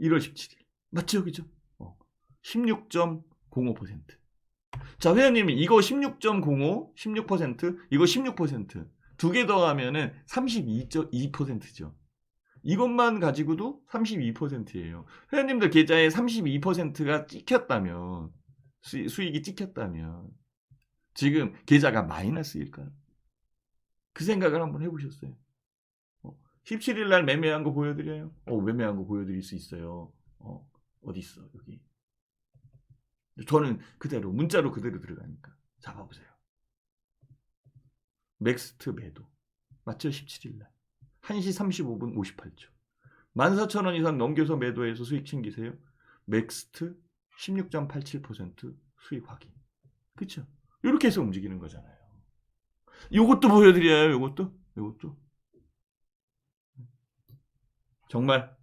1월 17일. 맞죠? 그죠? 16.05%. 자, 회원님이 이거 16.05, 16%, 이거 16%. 두 개 더하면은 32.2%죠. 이것만 가지고도 32%예요. 회원님들 계좌에 32%가 찍혔다면, 수익이 찍혔다면 지금 계좌가 마이너스일까요? 그 생각을 한번 해보셨어요? 17일 날 매매한 거 보여드려요? 매매한 거 보여드릴 수 있어요. 어디 있어 여기. 저는 그대로 문자로 그대로 들어가니까 잡아보세요. 맥스트 매도 맞죠? 17일 날 1시 35분 58초 14,000원 이상 넘겨서 매도해서 수익 챙기세요. 맥스트 16.87% 수익 확인. 그쵸? 이렇게 해서 움직이는 거잖아요. 요것도 보여드려요. 요것도 정말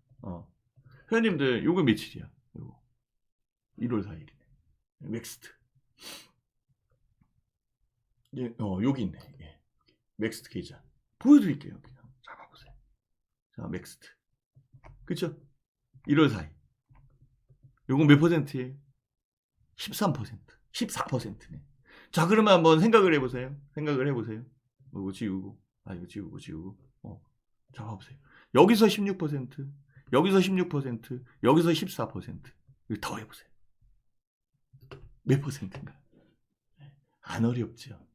회원님들 요거 며칠이야? 요거 1월 4일이네. 맥스트. 예, 여기 있네. 예. 맥스트 계좌 보여드릴게요. 그냥 잡아보세요. 자, 맥스트. 그쵸? 1월 4일. 요건 몇 퍼센트예요? 13%. 14%네. 자, 그러면 한번 생각을 해보세요. 이거 지우고. 이거 지우고. 잡아보세요. 여기서 16%, 여기서 16%, 여기서 14%. 이거 더 해보세요. 몇 퍼센트인가? 안 어렵죠.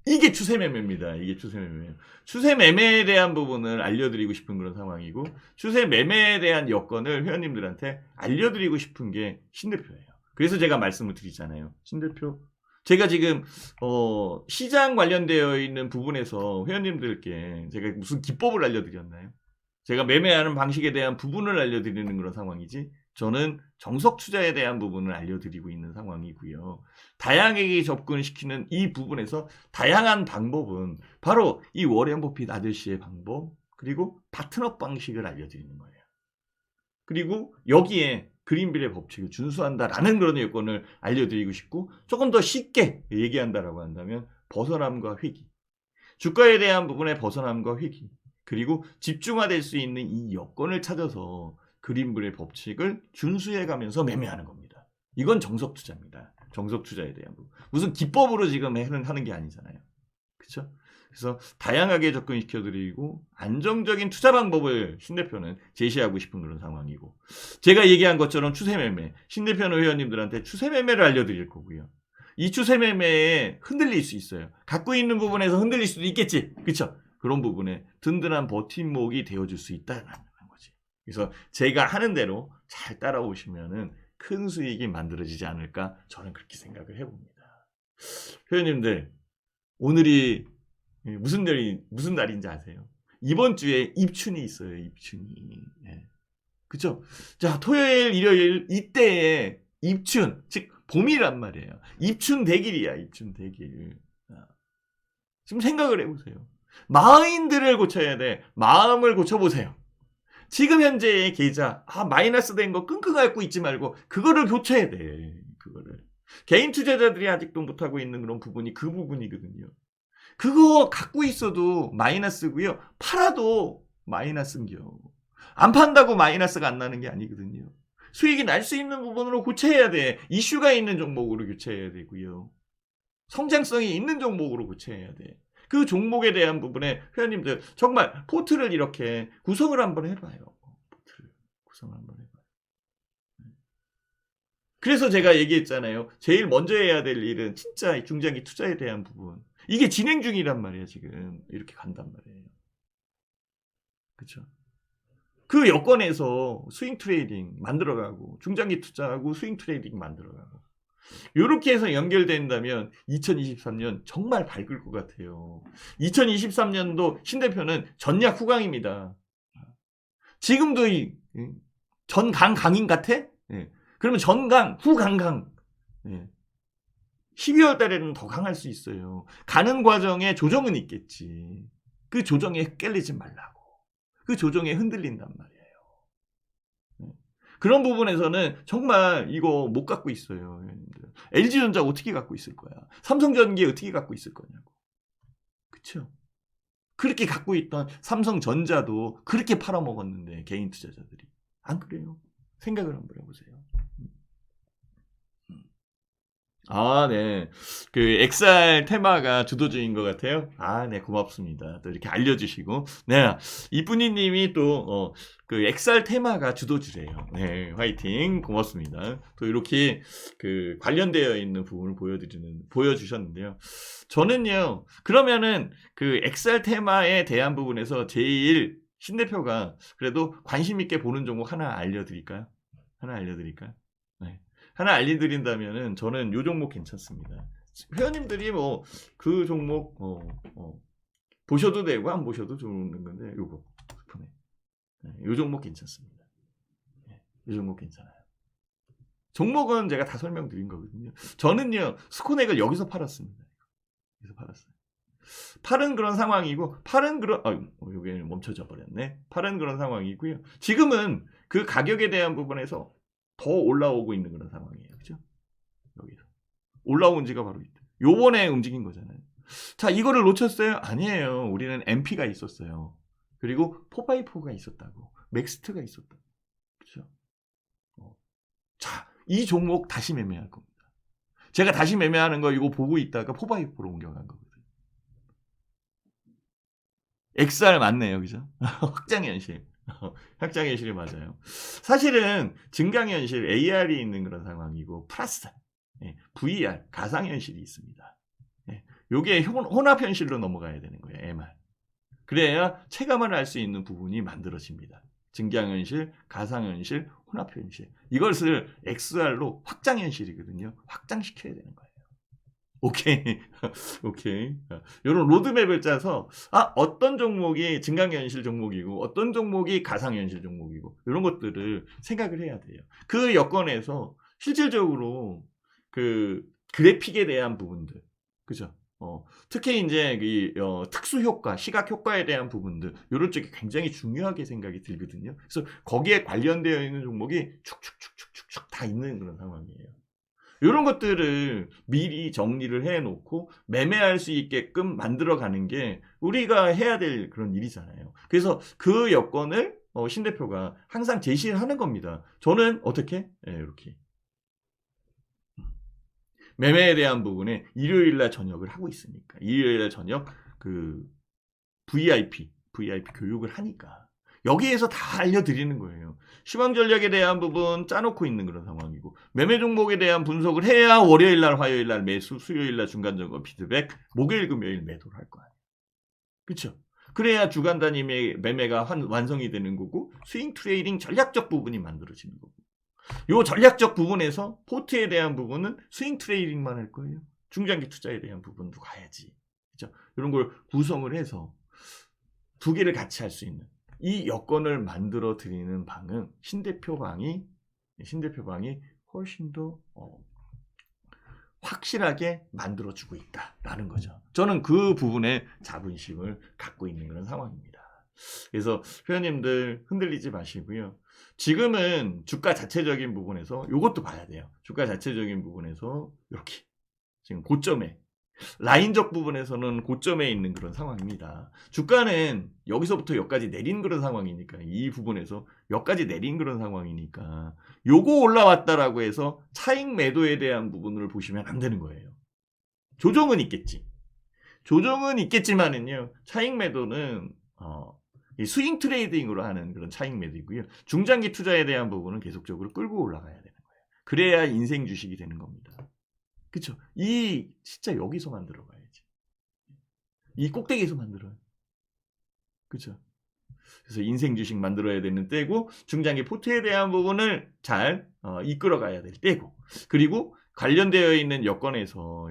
이게 추세매매입니다. 이게 추세매매. 추세매매에 대한 부분을 알려드리고 싶은 그런 상황이고, 추세매매에 대한 여건을 회원님들한테 알려드리고 싶은 게 신대표예요. 그래서 제가 말씀을 드리잖아요. 신대표. 제가 지금 시장 관련되어 있는 부분에서 회원님들께 제가 무슨 기법을 알려드렸나요? 제가 매매하는 방식에 대한 부분을 알려드리는 그런 상황이지, 저는 정석 투자에 대한 부분을 알려드리고 있는 상황이고요. 다양하게 접근시키는 이 부분에서 다양한 방법은 바로 이 워렌 버핏 아저씨의 방법, 그리고 파트너 방식을 알려드리는 거예요. 그리고 여기에 그린빌의 법칙을 준수한다라는 그런 요건을 알려드리고 싶고, 조금 더 쉽게 얘기한다라고 한다면 벗어남과 회귀, 주가에 대한 부분의 벗어남과 회귀, 그리고 집중화될 수 있는 이 여건을 찾아서 그린빌의 법칙을 준수해가면서 매매하는 겁니다. 이건 정석 투자입니다. 정석 투자에 대한 부분. 무슨 기법으로 지금 하는 게 아니잖아요. 그렇죠? 그래서 다양하게 접근시켜드리고 안정적인 투자 방법을 신대표는 제시하고 싶은 그런 상황이고, 제가 얘기한 것처럼 추세매매, 신대표는 회원님들한테 추세매매를 알려드릴 거고요. 이 추세매매에 흔들릴 수 있어요. 갖고 있는 부분에서 흔들릴 수도 있겠지. 그렇죠? 그런 부분에 든든한 버팀목이 되어줄 수 있다는 거지. 그래서 제가 하는 대로 잘 따라오시면은 큰 수익이 만들어지지 않을까, 저는 그렇게 생각을 해봅니다. 회원님들, 오늘이 무슨 날인지 아세요? 이번 주에 입춘이 있어요. 입춘이. 예. 그쵸? 자, 토요일, 일요일 이때에 입춘, 즉 봄이란 말이에요. 입춘 대길이야. 입춘 대길. 지금 생각을 해보세요. 마인드를 고쳐야 돼. 마음을 고쳐보세요. 지금 현재의 계좌 마이너스 된 거 끙끙 앓고 있지 말고 그거를 고쳐야 돼. 그거를. 개인 투자자들이 아직도 못하고 있는 그런 부분이 그 부분이거든요. 그거 갖고 있어도 마이너스고요. 팔아도 마이너스인겨. 안 판다고 마이너스가 안 나는 게 아니거든요. 수익이 날 수 있는 부분으로 교체해야 돼. 이슈가 있는 종목으로 교체해야 되고요. 성장성이 있는 종목으로 교체해야 돼. 그 종목에 대한 부분에 회원님들 정말 포트를 이렇게 구성을 한번 해봐요. 포트를 구성을 한번 해봐요. 그래서 제가 얘기했잖아요. 제일 먼저 해야 될 일은 진짜 중장기 투자에 대한 부분. 이게 진행 중이란 말이에요. 지금 이렇게 간단 말이에요. 그렇죠? 그 여건에서 스윙 트레이딩 만들어가고 중장기 투자하고 스윙 트레이딩 만들어가고 이렇게 해서 연결된다면 2023년 정말 밝을 것 같아요. 2023년도 신대표는 전략 후강입니다. 지금도 전강 강인 같아? 예. 그러면 전강 후강강. 예. 12월 달에는 더 강할 수 있어요. 가는 과정에 조정은 있겠지. 그 조정에 깰리지 말라고. 그 조정에 흔들린단 말이에요. 그런 부분에서는 정말 이거 못 갖고 있어요. LG전자 어떻게 갖고 있을 거야? 삼성전기 어떻게 갖고 있을 거냐고. 그쵸? 그렇게 갖고 있던 삼성전자도 그렇게 팔아먹었는데 개인 투자자들이. 안 그래요? 생각을 한번 해보세요. 아, 네. 그 XR 테마가 주도주인 것 같아요. 아, 네, 고맙습니다. 또 이렇게 알려주시고. 네, 이쁜이 님이 또, 그 XR 테마가 주도주래요. 네, 화이팅. 고맙습니다. 또 이렇게 그 관련되어 있는 부분을 보여주셨는데요. 저는요, 그러면은 그 XR 테마에 대한 부분에서 제일 신 대표가 그래도 관심 있게 보는 종목 하나 알려드릴까요? 하나 알려드릴까요? 네. 하나 알려드린다면은 저는 요 종목 괜찮습니다. 회원님들이 뭐 그 종목 보셔도 되고 안 보셔도 좋은 건데 요거 네, 요 종목 괜찮습니다. 네, 요 종목 괜찮아요. 종목은 제가 다 설명드린 거거든요. 저는요 스코넥을 여기서 팔았습니다. 여기서 팔았어요. 팔은 그런 상황이고 팔은 그런 요게 멈춰져 버렸네. 팔은 그런 상황이고요. 지금은 그 가격에 대한 부분에서 더 올라오고 있는 그런 상황이에요. 그죠? 여기서. 올라온 지가 바로 이때. 요번에 움직인 거잖아요. 자, 이거를 놓쳤어요? 아니에요. 우리는 MP가 있었어요. 그리고 4x4가 있었다고. 맥스트가 있었다고. 그죠? 자, 이 종목 다시 매매할 겁니다. 제가 다시 매매하는 거 이거 보고 있다가 4x4로 옮겨간 거거든요. XR 맞네요. 그죠? 확장현실. 확장현실이 맞아요. 사실은 증강현실 AR이 있는 그런 상황이고 플러스 VR 가상현실이 있습니다. 요게 혼합현실로 넘어가야 되는 거예요. MR. 그래야 체감을 할 수 있는 부분이 만들어집니다. 증강현실, 가상현실, 혼합현실. 이것을 XR로 확장현실이거든요. 확장시켜야 되는 거예요. 오케이. 오케이. 이런 로드맵을 짜서 어떤 종목이 증강현실 종목이고 어떤 종목이 가상현실 종목이고 이런 것들을 생각을 해야 돼요. 그 여건에서 실질적으로 그 그래픽에 대한 부분들, 그죠? 특히 이제 특수 효과, 시각 효과에 대한 부분들 이런 쪽이 굉장히 중요하게 생각이 들거든요. 그래서 거기에 관련되어 있는 종목이 축축축축축 다 있는 그런 상황이에요. 이런 것들을 미리 정리를 해놓고 매매할 수 있게끔 만들어가는 게 우리가 해야 될 그런 일이잖아요. 그래서 그 여건을 신 대표가 항상 제시를 하는 겁니다. 저는 어떻게? 이렇게. 매매에 대한 부분에 일요일날 저녁을 하고 있으니까. 일요일날 저녁 그 VIP 교육을 하니까. 여기에서 다 알려드리는 거예요. 시황 전략에 대한 부분 짜놓고 있는 그런 상황이고 매매 종목에 대한 분석을 해야 월요일날, 화요일날 매수, 수요일날 중간 점검 피드백, 목요일, 금요일 매도를 할 거 아니에요. 그렇죠? 그래야 주간 단위 매매가 완성이 되는 거고 스윙 트레이딩 전략적 부분이 만들어지는 거고 요 전략적 부분에서 포트에 대한 부분은 스윙 트레이딩만 할 거예요. 중장기 투자에 대한 부분도 가야지. 그렇죠? 이런 걸 구성을 해서 두 개를 같이 할 수 있는 이 여건을 만들어 드리는 방은 신 대표 방이 훨씬 더 확실하게 만들어 주고 있다라는 거죠. 저는 그 부분에 자부심을 갖고 있는 그런 상황입니다. 그래서 회원님들 흔들리지 마시고요. 지금은 주가 자체적인 부분에서 이것도 봐야 돼요. 주가 자체적인 부분에서 이렇게 지금 고점에 라인적 부분에서는 고점에 있는 그런 상황입니다. 주가는 여기서부터 여기까지 내린 그런 상황이니까 이 부분에서 여기까지 내린 그런 상황이니까 요거 올라왔다라고 해서 차익 매도에 대한 부분을 보시면 안 되는 거예요. 조정은 있겠지. 조정은 있겠지만은요. 차익 매도는 스윙 트레이딩으로 하는 그런 차익 매도이고요. 중장기 투자에 대한 부분은 계속적으로 끌고 올라가야 되는 거예요. 그래야 인생 주식이 되는 겁니다. 그쵸? 진짜 여기서 만들어 가야지. 이 꼭대기에서 만들어요. 그쵸? 그래서 인생 주식 만들어야 되는 때고, 중장기 포트에 대한 부분을 잘 이끌어 가야 될 때고, 그리고 관련되어 있는 여건에서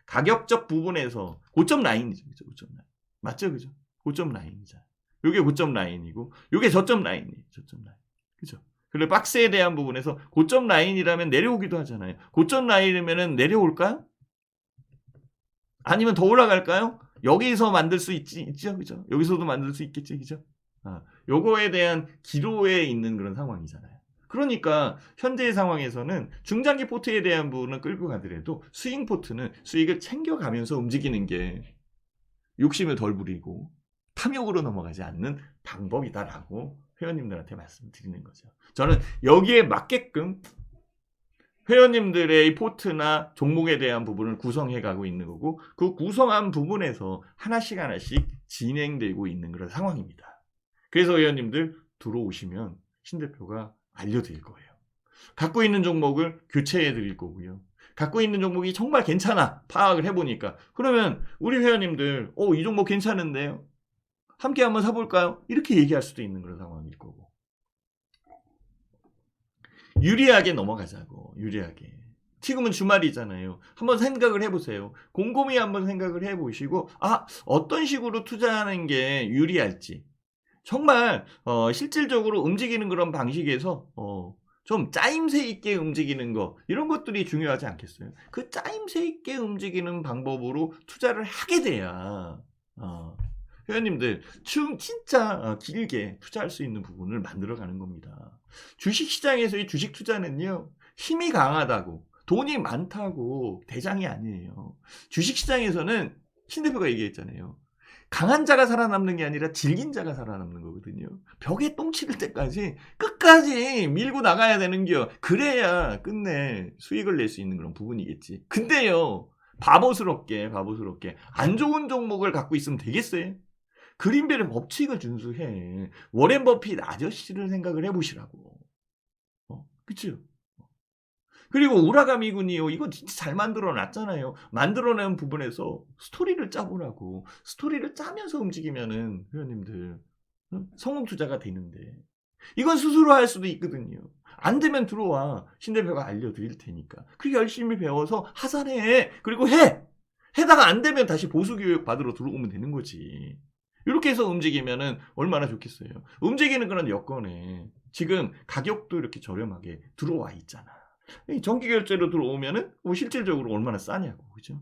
가격적 부분에서 고점 라인이죠. 그죠? 고점 라인. 맞죠? 그죠? 고점 라인이죠. 요게 고점 라인이고, 요게 저점 라인이에요. 저점 라인. 그죠? 그리고 박스에 대한 부분에서 고점 라인이라면 내려오기도 하잖아요. 고점 라인이면 내려올까요? 아니면 더 올라갈까요? 여기서 만들 수 있죠, 그죠? 여기서도 만들 수 있겠죠, 그죠? 요거에 대한 기로에 있는 그런 상황이잖아요. 그러니까 현재의 상황에서는 중장기 포트에 대한 부분은 끌고 가더라도 스윙 포트는 수익을 챙겨가면서 움직이는 게 욕심을 덜 부리고 탐욕으로 넘어가지 않는 방법이다라고 회원님들한테 말씀드리는 거죠. 저는 여기에 맞게끔 회원님들의 포트나 종목에 대한 부분을 구성해 가고 있는 거고 그 구성한 부분에서 하나씩 진행되고 있는 그런 상황입니다. 그래서 회원님들 들어오시면 신 대표가 알려드릴 거예요. 갖고 있는 종목을 교체해 드릴 거고요. 갖고 있는 종목이 정말 괜찮아 파악을 해보니까 그러면 우리 회원님들 이 종목 괜찮은데요? 함께 한번 사볼까요? 이렇게 얘기할 수도 있는 그런 상황일 거고 유리하게 넘어가자고. 유리하게. 지금은 주말이잖아요. 한번 생각을 해보세요. 곰곰이 한번 생각을 해보시고 어떤 식으로 투자하는 게 유리할지 정말 실질적으로 움직이는 그런 방식에서 좀 짜임새 있게 움직이는 거 이런 것들이 중요하지 않겠어요? 그 짜임새 있게 움직이는 방법으로 투자를 하게 돼야 회원님들 진짜 길게 투자할 수 있는 부분을 만들어가는 겁니다. 주식시장에서의 주식 투자는요. 힘이 강하다고 돈이 많다고 대장이 아니에요. 주식시장에서는 신 대표가 얘기했잖아요. 강한 자가 살아남는 게 아니라 질긴 자가 살아남는 거거든요. 벽에 똥 치를 때까지 끝까지 밀고 나가야 되는겨. 그래야 끝내 수익을 낼 수 있는 그런 부분이겠지. 근데요. 바보스럽게 안 좋은 종목을 갖고 있으면 되겠어요? 그린벨의 법칙을 준수해. 워렌 버핏 아저씨를 생각을 해보시라고. 그쵸? 그리고 우라가미군이요. 이거 진짜 잘 만들어놨잖아요. 만들어낸 부분에서 스토리를 짜보라고. 스토리를 짜면서 움직이면은 회원님들 성공 투자가 되는데 이건 스스로 할 수도 있거든요. 안 되면 들어와. 신대표가 알려드릴 테니까. 그리고 열심히 배워서 하산해. 그리고 해. 해다가 안 되면 다시 보수교육 받으러 들어오면 되는 거지. 이렇게 해서 움직이면은 얼마나 좋겠어요. 움직이는 그런 여건에 지금 가격도 이렇게 저렴하게 들어와 있잖아. 정기 결제로 들어오면은 실질적으로 얼마나 싸냐고, 그죠?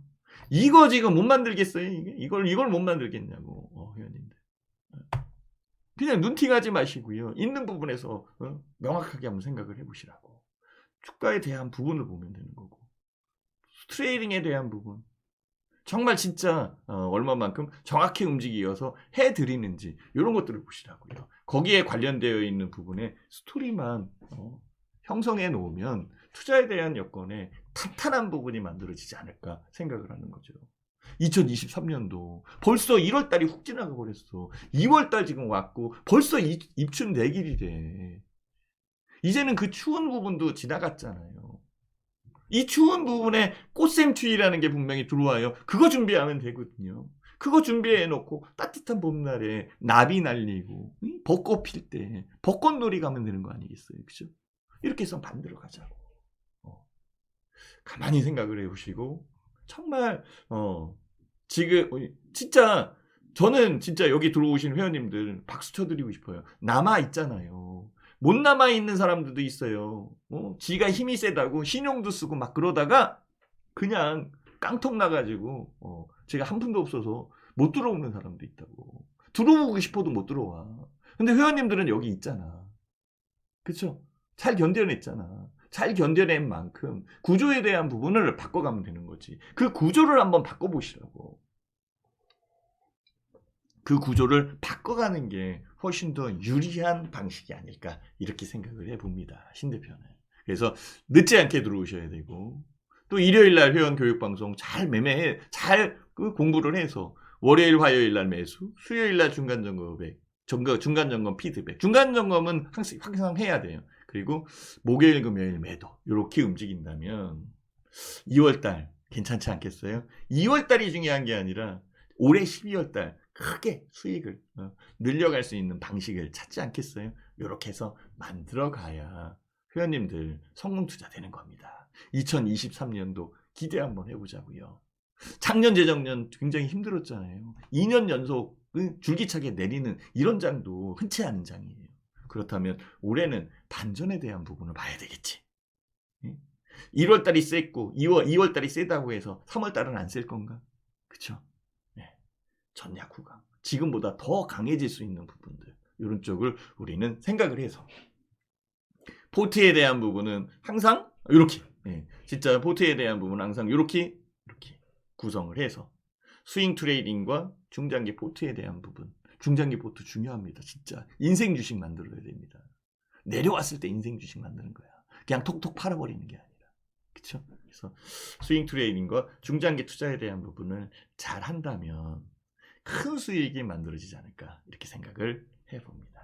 이거 지금 못 만들겠어요, 이걸 못 만들겠냐고, 회원님들. 그냥 눈팅하지 마시고요. 있는 부분에서 명확하게 한번 생각을 해보시라고. 주가에 대한 부분을 보면 되는 거고, 트레이딩에 대한 부분. 정말 진짜 얼마만큼 정확히 움직이어서 해드리는지 이런 것들을 보시라고요. 거기에 관련되어 있는 부분에 스토리만 형성해 놓으면 투자에 대한 여건에 탄탄한 부분이 만들어지지 않을까 생각을 하는 거죠. 2023년도 벌써 1월달이 훅 지나가 버렸어. 2월달 지금 왔고 벌써 입춘 내길이래. 이제는 그 추운 부분도 지나갔잖아요. 이 추운 부분에 꽃샘추위라는 게 분명히 들어와요. 그거 준비하면 되거든요. 그거 준비해놓고 따뜻한 봄날에 나비 날리고 벚꽃 필 때 벚꽃놀이 가면 되는 거 아니겠어요? 그죠? 이렇게 해서 만들어 가자고. 가만히 생각을 해보시고 정말 지금 진짜 저는 진짜 여기 들어오신 회원님들 박수 쳐드리고 싶어요. 남아있잖아요. 못 남아있는 사람들도 있어요. 지가 힘이 세다고 신용도 쓰고 막 그러다가 그냥 깡통 나가지고 제가 한 푼도 없어서 못 들어오는 사람도 있다고. 들어오고 싶어도 못 들어와. 근데 회원님들은 여기 있잖아. 그쵸? 잘 견뎌냈잖아. 잘 견뎌낸 만큼 구조에 대한 부분을 바꿔가면 되는 거지. 그 구조를 한번 바꿔보시라고. 그 구조를 바꿔가는 게 훨씬 더 유리한 방식이 아닐까 이렇게 생각을 해봅니다. 신 대표는. 그래서 늦지 않게 들어오셔야 되고 또 일요일날 회원교육방송 잘 매매해 잘 공부를 해서 월요일 화요일날 매수 수요일날 중간점검 중간점검 피드백 중간점검은 항상 해야 돼요. 그리고 목요일 금요일 매도 이렇게 움직인다면 2월달 괜찮지 않겠어요? 2월달이 중요한 게 아니라 올해 12월달 크게 수익을 늘려갈 수 있는 방식을 찾지 않겠어요? 이렇게 해서 만들어가야 회원님들 성공 투자 되는 겁니다. 2023년도 기대 한번 해보자고요. 작년 재작년 굉장히 힘들었잖아요. 2년 연속 줄기차게 내리는 이런 장도 흔치 않은 장이에요. 그렇다면 올해는 반전에 대한 부분을 봐야 되겠지. 1월달이 셌고 2월달이 세다고 해서 3월달은 안 셀 건가? 그쵸? 네. 전략 후강. 지금보다 더 강해질 수 있는 부분들. 이런 쪽을 우리는 생각을 해서 포트에 대한 부분은 항상 이렇게 진짜 포트에 대한 부분은 항상 이렇게 구성을 해서 스윙 트레이딩과 중장기 포트에 대한 부분 중장기 포트 중요합니다. 진짜 인생 주식 만들어야 됩니다. 내려왔을 때 인생 주식 만드는 거야. 그냥 톡톡 팔아버리는 게 아니라 그렇죠? 그래서 스윙 트레이딩과 중장기 투자에 대한 부분을 잘 한다면 큰 수익이 만들어지지 않을까 이렇게 생각을 해봅니다.